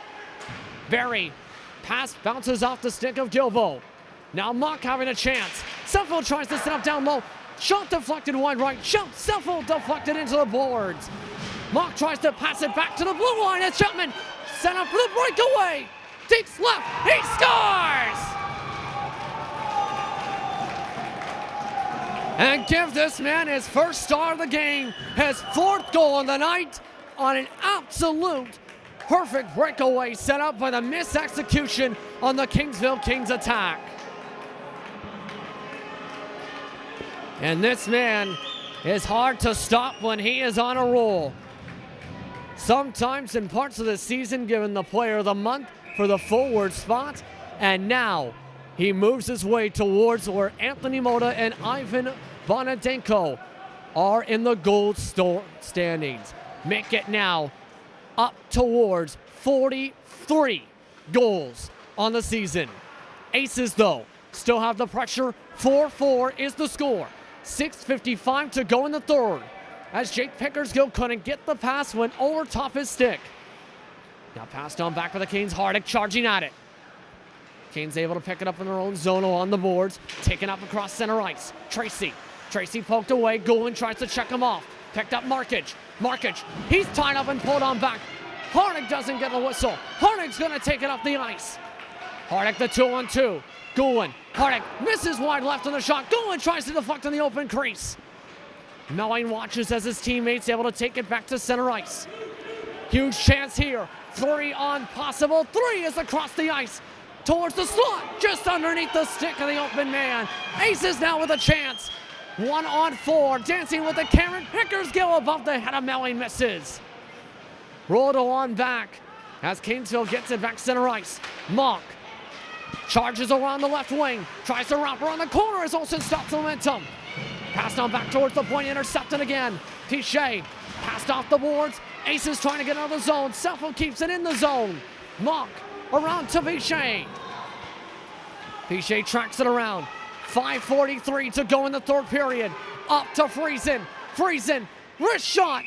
S1: Barry. Pass bounces off the stick of Gilbo. Now Mock having a chance. Seffield tries to set up down low. Shot deflected wide right. Jump. Seffield deflected into the boards. Mock tries to pass it back to the blue line. It's Chapman. Set up for the breakaway. Deeks left. He scores! And give this man his first star of the game. His fourth goal of the night on an absolute perfect breakaway set up by the mis-execution on the Kingsville Kings attack. And this man is hard to stop when he is on a roll. Sometimes in parts of the season given the player of the month for the forward spot, and now he moves his way towards where Anthony Mota and Ivan Bonadenko are in the gold standings. Make it now up towards 43 goals on the season. Aces, though, still have the pressure. 4-4 is the score. 6:55 to go in the third, as Jake Pickersgill couldn't get the pass, went over top his stick. Now passed on back for the Canes. Hardick charging at it. Canes able to pick it up in their own zone on the boards. Taken up across center ice. Tracy poked away. Goulin tries to check him off. Picked up Markage. He's tied up and pulled on back. Hardick doesn't get the whistle. Hardick's going to take it up the ice. Hardick the 2-on-2. Goulin. Hardick misses wide left on the shot. Goulin tries to deflect in the open crease. Melling watches as his teammates able to take it back to center ice. Huge chance here. 3 on possible. 3 is across the ice. Towards the slot. Just underneath the stick of the open man. Aces now with a chance. 1-on-4. Dancing with the Karen. Pickersgill above the head of Melling misses. Rolled on back as Kingsville gets it back center ice. Mock charges around the left wing. Tries to wrap around the corner as Olsen stops the momentum. Passed on back towards the point. Intercepted again. Pichet passed off the boards. Aces trying to get out of the zone. Seffield keeps it in the zone. Mock around to Pichet. Pichet tracks it around. 5:43 to go in the third period. Up to Friesen. Wrist shot.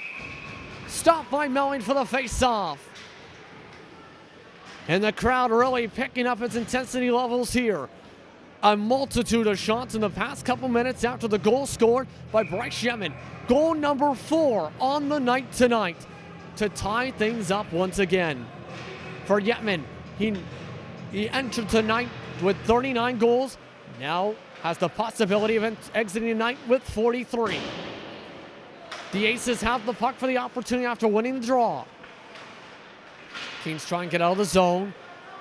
S1: Stopped by Melling for the face-off. And the crowd really picking up its intensity levels here. A multitude of shots in the past couple minutes after the goal scored by Bryce Yetman. Goal number 4 on the night tonight to tie things up once again. For Yetman, he entered tonight with 39 goals. Now has the possibility of exiting the night with 43. The Aces have the puck for the opportunity after winning the draw. Kings try and get out of the zone.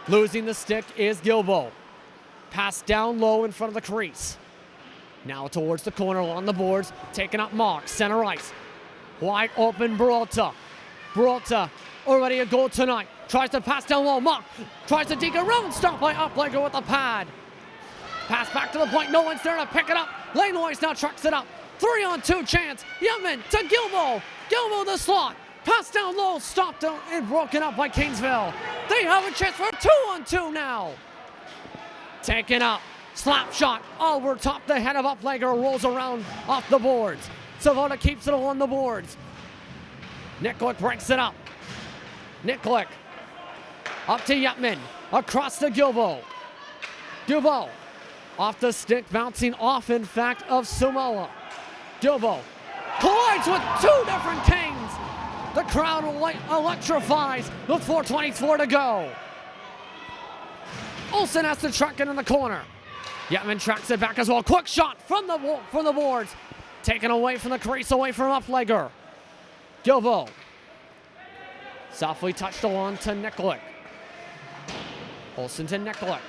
S1: Losing the stick is Gilbo. Pass down low in front of the crease. Now towards the corner along the boards. Taking up Mock. Center ice. Wide open Peralta. Already a goal tonight. Tries to pass down low. Mock tries to dig around. Stopped by Uplegger with the pad. Pass back to the point. No one's there to pick it up. Lanois now trucks it up. 3-on-2 chance. Yetman to Gilbo. Gilbo the slot. Pass down low. Stopped and broken up by Kingsville. They have a chance for a 2-on-2 now. Taken up. Slap shot over top the head of Uplegger. Rolls around off the boards. Savona keeps it on the boards. Nicolak breaks it up. Nicolak up to Yetman. Across to Gilbo. Off the stick, bouncing off, in fact, of Sumoa. Gilbo collides with 2 different Kings. The crowd electrifies with 4:24 to go. Olsen has to track it in the corner. Yetman tracks it back as well. Quick shot from the boards. Taken away from the crease, away from Uplegger. Gilbo. Softly touched along to Nicolak. Olsen to Nicolak.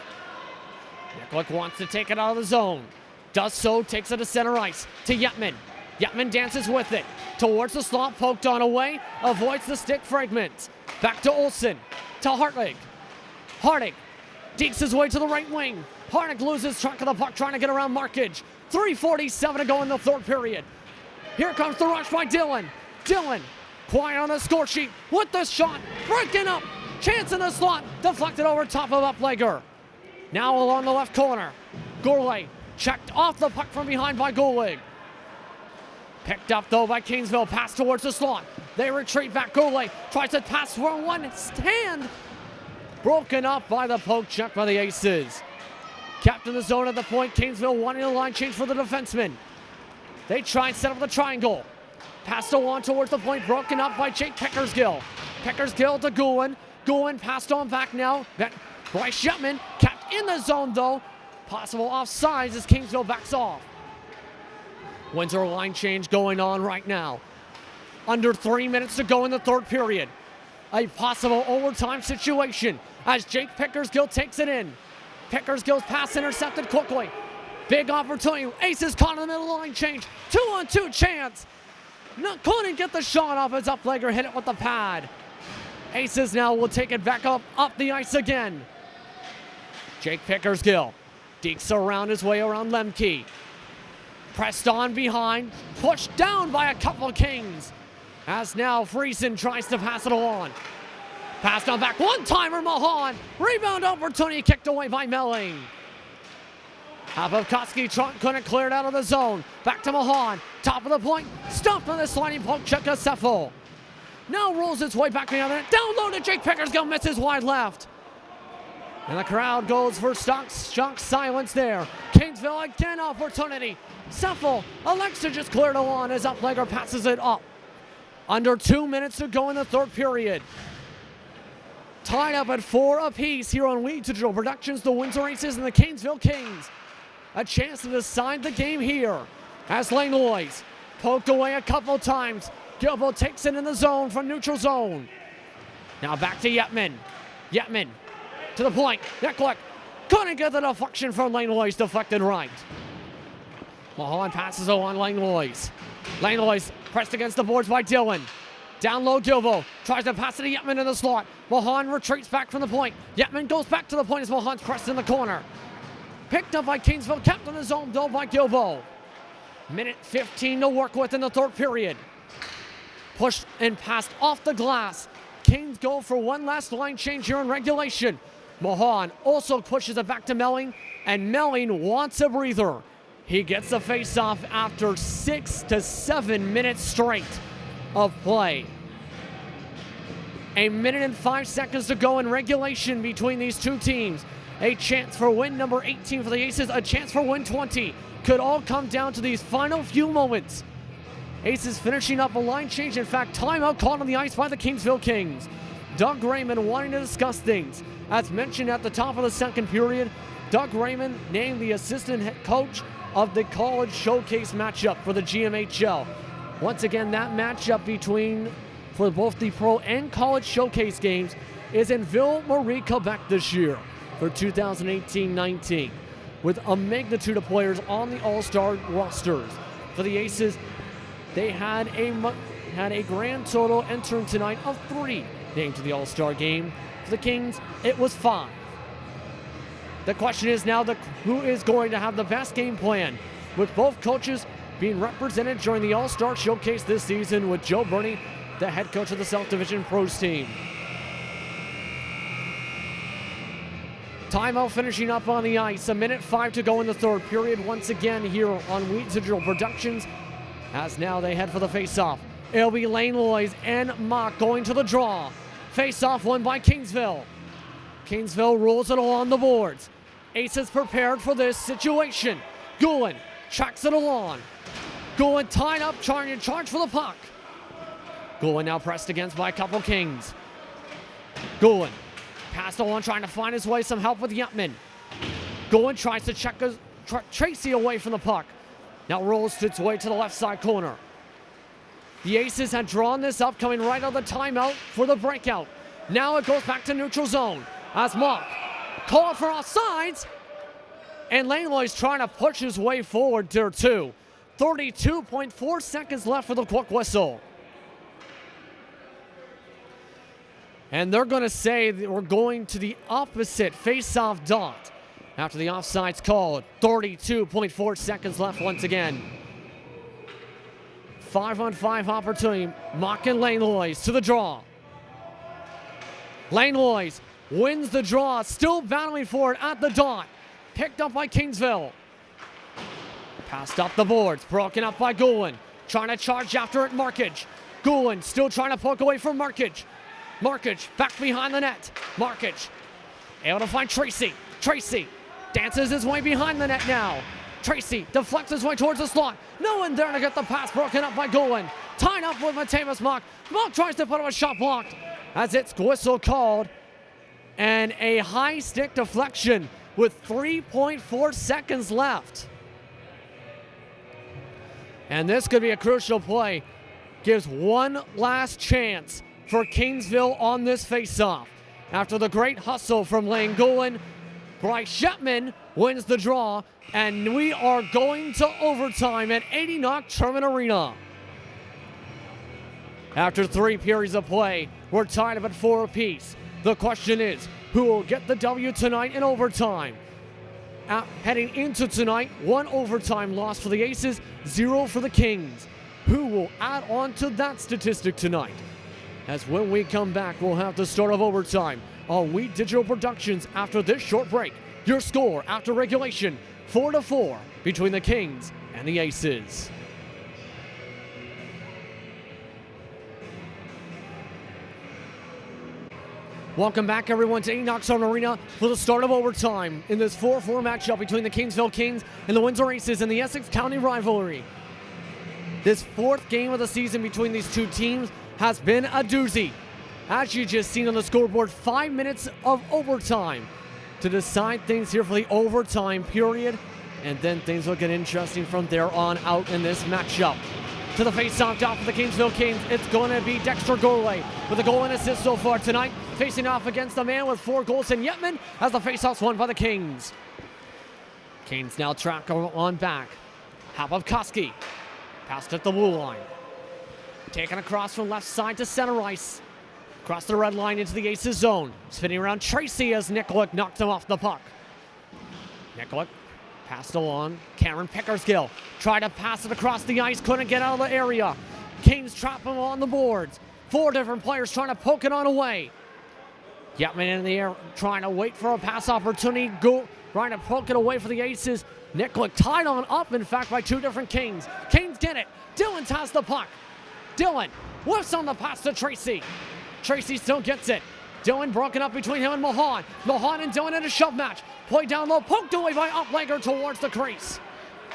S1: Nicolak wants to take it out of the zone. Does so, takes it to center ice. To Yetman. Yetman dances with it. Towards the slot, poked on away. Avoids the stick fragment. Back to Olsen. To Hartwig. Hardick deeks his way to the right wing. Hardick loses track of the puck, trying to get around Markage. 3:47 to go in the third period. Here comes the rush by Dylan. Dylan, quiet on the score sheet with the shot, breaking up, chance in the slot, deflected over top of Uplegger. Now along the left corner, Gourlay checked off the puck from behind by Gourlay. Picked up though by Kingsville, pass towards the slot. They retreat back, Gourlay tries to pass for one stand. Broken up by the poke check by the Aces. Kept in the zone at the point, Kingsville wanting a line change for the defenseman. They try and set up the triangle. Passed on towards the point, broken up by Jake Pickersgill. Pickersgill to Goulin. Goulin passed on back now. Bryce Shepman kept in the zone though. Possible offsides as Kingsville backs off. Windsor line change going on right now. Under 3 minutes to go in the third period. A possible overtime situation as Jake Pickersgill takes it in. Pickersgill's pass intercepted quickly. Big opportunity. Aces caught in the middle line change. 2-on-2 chance. Couldn't get the shot off as Uplegger hit it with the pad. Aces now will take it back up the ice again. Jake Pickersgill dekes around his way around Lemke. Pressed on behind, pushed down by a couple of Kings. As now Friesen tries to pass it along. Passed on back, one-timer Mahan. Rebound opportunity kicked away by Melling. Abovkoski couldn't clear it out of the zone. Back to Mahan, top of the point, stopped on the sliding poke check to Seffel. Now rolls its way back to the other end. Down low to Jake Pickersgill, misses wide left. And the crowd goes for shock silence there. Kingsville again opportunity. Seffel elects to just clear it along as Uplegger passes it up. Under 2 minutes to go in the third period. Tied up at 4 apiece here on Weed Digital Productions, the Windsor Aces and the Kingsville Kings. A chance to decide the game here as Langlois poked away a couple times. Gilbo takes it in the zone from neutral zone. Now back to Yetman. Yetman to the point. Necklick couldn't get the deflection from Langlois, deflected right. Mahan passes on Langlois. Langlois pressed against the boards by Dylan. Down low, Gilbo tries to pass it to Yetman in the slot. Mahan retreats back from the point. Yetman goes back to the point as Mahan's pressed in the corner. Picked up by Kingsville, kept in the zone though by Gilbo. Minute 15 to work with in the third period. Pushed and passed off the glass. Kings go for one last line change here in regulation. Mahan also pushes it back to Melling, and Melling wants a breather. He gets the face-off after 6 to 7 minutes straight of play. A minute and 5 seconds to go in regulation between these two teams. A chance for win number 18 for the Aces, a chance for win 20. Could all come down to these final few moments. Aces finishing up a line change. In fact, timeout called on the ice by the Kingsville Kings. Doug Raymond wanting to discuss things. As mentioned at the top of the second period, Doug Raymond named the assistant head coach of the college showcase matchup for the GMHL. Once again, that matchup for both the pro and college showcase games is in Ville-Marie, Quebec this year for 2018-19, with a magnitude of players on the all-star rosters. For the Aces, they had a grand total entering tonight of 3 named to the all-star game. For the Kings, it was 5. The question is now who is going to have the best game plan, with both coaches being represented during the All-Star Showcase this season, with Joe Burney, the head coach of the South Division Pros team. Timeout finishing up on the ice. 1:05 to go in the third period. Once again here on Weed Digital Productions, as now they head for the face-off. It'll be Langlois and Mock going to the draw. Face-off won by Kingsville. Kingsville rolls it along the boards. Aces prepared for this situation. Goulin tracks it along. Goulin tied up, trying to charge for the puck. Goulin now pressed against by a couple Kings. Goulin passed along, trying to find his way, some help with Yetman. Goulin tries to check Tracy away from the puck. Now rolls its way to the left side corner. The Aces had drawn this up, coming right out of the timeout for the breakout. Now it goes back to neutral zone as Mock called for offsides, and Langlois trying to push his way forward there too. 32.4 seconds left for the quick whistle. And they're going to say that we're going to the opposite face-off dot. after the offside's called. 32.4 seconds left once again. 5-on-5 opportunity. Mock and Langlois to the draw. Langlois wins the draw, still battling for it at the dot. Picked up by Kingsville. Passed up the boards, broken up by Goulin. Trying to charge after it, Markage. Goulin still trying to poke away from Markage. Markage back behind the net. Markage able to find Tracy. Tracy dances his way behind the net now. Tracy deflects his way towards the slot. No one there to get the pass, broken up by Goulin. Tied up with Mateus Mock. Mock tries to put up a shot blocked as it's whistle called. And a high stick deflection with 3.4 seconds left. And this could be a crucial play. Gives one last chance for Kingsville on this faceoff. After the great hustle from Lane Goulin, Bryce Shetman wins the draw, and we are going to overtime at 80 Knock Sherman Arena. After 3 periods of play, we're tied up at 4 apiece. The question is, who will get the W tonight in overtime? Heading into tonight, 1 overtime loss for the Aces, 0 for the Kings. Who will add on to that statistic tonight? As when we come back, we'll have the start of overtime on Wheat Digital Productions after this short break. Your score after regulation, 4-4 between the Kings and the Aces. Welcome back, everyone, to Enoch Summer Arena for the start of overtime in this 4-4 matchup between the Kingsville Kings and the Windsor Aces in the Essex County rivalry. This 4th game of the season between these two teams has been a doozy. As you just seen on the scoreboard, 5 minutes of overtime to decide things here for the overtime period, and then things will get interesting from there on out in this matchup. To the face-off dot for the Kingsville Kings, it's going to be Dexter Gorley with a goal and assist so far tonight, facing off against the man with 4 goals in Yetman as the face-off's won by the Kings. Kings now track on back. Hababkoski passed at the blue line. Taken across from left side to center ice. Across the red line into the Aces zone. Spinning around Tracy as Nikolic knocked him off the puck. Nikolic passed along. Cameron Pickersgill tried to pass it across the ice. Couldn't get out of the area. Kings trap him on the boards. 4 different players trying to poke it on away. Yetman in the air trying to wait for a pass opportunity. Trying to poke it away for the Aces. Nikolic tied on up, in fact, by 2 different Kings. Kings get it. Dillon has the puck. Dillon whiffs on the pass to Tracy. Tracy still gets it. Dillon broken up between him and Mahan. Mahan and Dillon in a shove match. Play down low, poked away by Uplager towards the crease.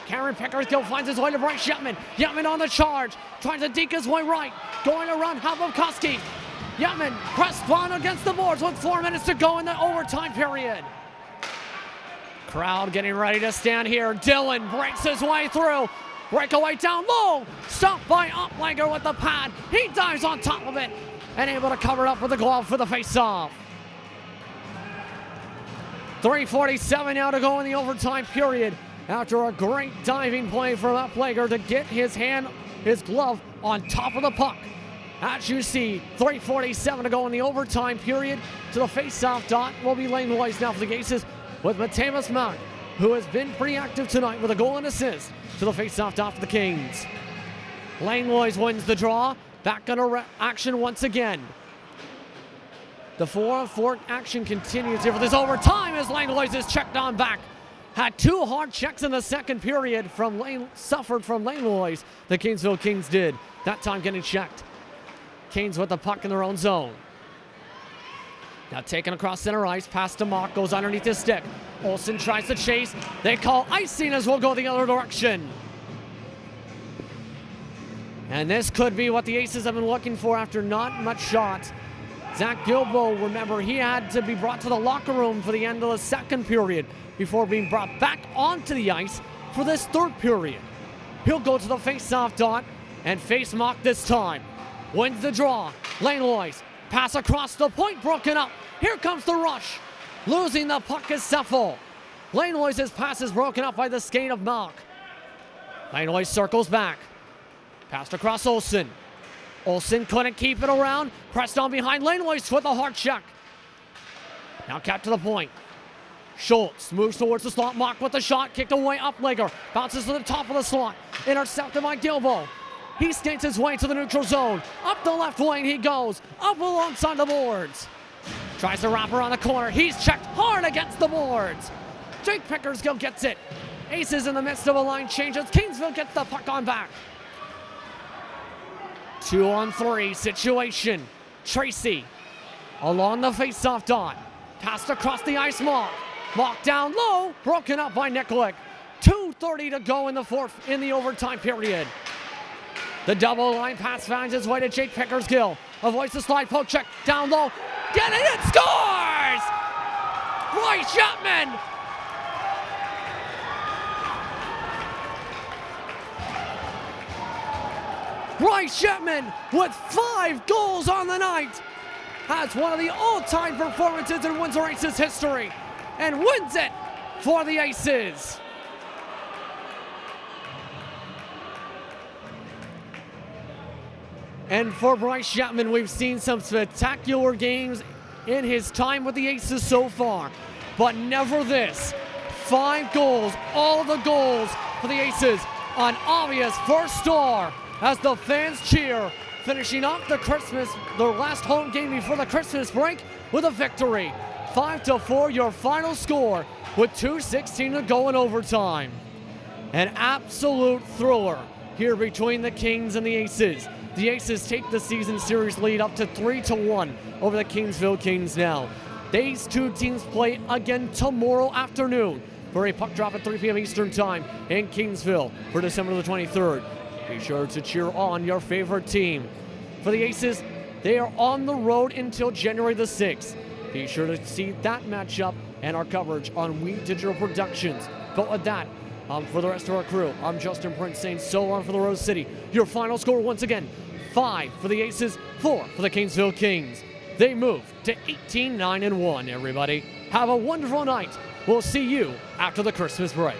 S1: Cameron Pickersgill finds his way to Bryce Yetman. Yetman on the charge, trying to deke his way right. Going around Hababkoski. Yetman pressed on against the boards with 4 minutes to go in the overtime period. Crowd getting ready to stand here. Dillon breaks his way through. Breakaway down low. Stopped by Uplager with the pad. He dives on top of it and able to cover it up with the glove for the face-off. 3:47 now to go in the overtime period after a great diving play from Uplager to get his glove on top of the puck. As you see, 3:47 to go in the overtime period. To the face-off dot will be Lane Lois now for the Aces with Mateus Mock, who has been pretty active tonight with a goal and assist. To the face-off dot for the Kings. Lane Lois wins the draw. Back under action once again. The 4-on-4 action continues here for this overtime as Lane Lois is checked on back. Had 2 hard checks in the second period suffered from Lane Lois. The Kingsville Kings did. That time getting checked. Kings with the puck in their own zone. Now taken across center ice, pass to Mock, goes underneath his stick. Olsen tries to chase. They call icing as we'll go the other direction. And this could be what the Aces have been looking for after not much shots. Zach Gilbo, remember, he had to be brought to the locker room for the end of the second period before being brought back onto the ice for this third period. He'll go to the face-off dot and face Mock this time. Wins the draw. Lane Lois. Pass across the point, broken up. Here comes the rush. Losing the puck is Seffel. Lane Lois' pass is broken up by the skate of Mock. Lane Lois circles back. Passed across Olsen. Olsen couldn't keep it around. Pressed on behind Lane Lois with a hard check. Now kept to the point. Schultz moves towards the slot. Mock with the shot. Kicked away. Uplegger. Bounces to the top of the slot. Intercepted by Gilbo. He skates his way to the neutral zone. Up the left lane he goes. Up alongside the boards. Tries to wrap around the corner. He's checked hard against the boards. Jake Pickersgill gets it. Aces in the midst of a line changes. Kingsville gets the puck on back. 2-on-3 situation. Tracy along the faceoff dot. Passed across the ice. Mock down low. Broken up by Nikolic. 2:30 to go in the overtime period. The double line pass finds its way to Jake Pickersgill. Avoids the slide, poke check, down low. Get it, it scores! Bryce Chapman! Bryce Chapman with 5 goals on the night has one of the all-time performances in Windsor Aces history and wins it for the Aces. And for Bryce Chapman, we've seen some spectacular games in his time with the Aces so far, but never this. 5 goals, all the goals for the Aces. An obvious first star as the fans cheer, finishing off their last home game before the Christmas break with a victory. 5-4 your final score with 2:16 to go in overtime. An absolute thriller here between the Kings and the Aces. The Aces take the season series lead up to 3-1 over the Kingsville Kings now. These two teams play again tomorrow afternoon for a puck drop at 3 p.m. Eastern Time in Kingsville for December the 23rd. Be sure to cheer on your favorite team. For the Aces, they are on the road until January the 6th. Be sure to see that matchup and our coverage on We Digital Productions. But with that, for the rest of our crew, I'm Justin Prince saying so long for the Rose City. Your final score once again, 5 for the Aces, 4 for the Kingsville Kings. They move to 18-9-1, everybody. Have a wonderful night. We'll see you after the Christmas break.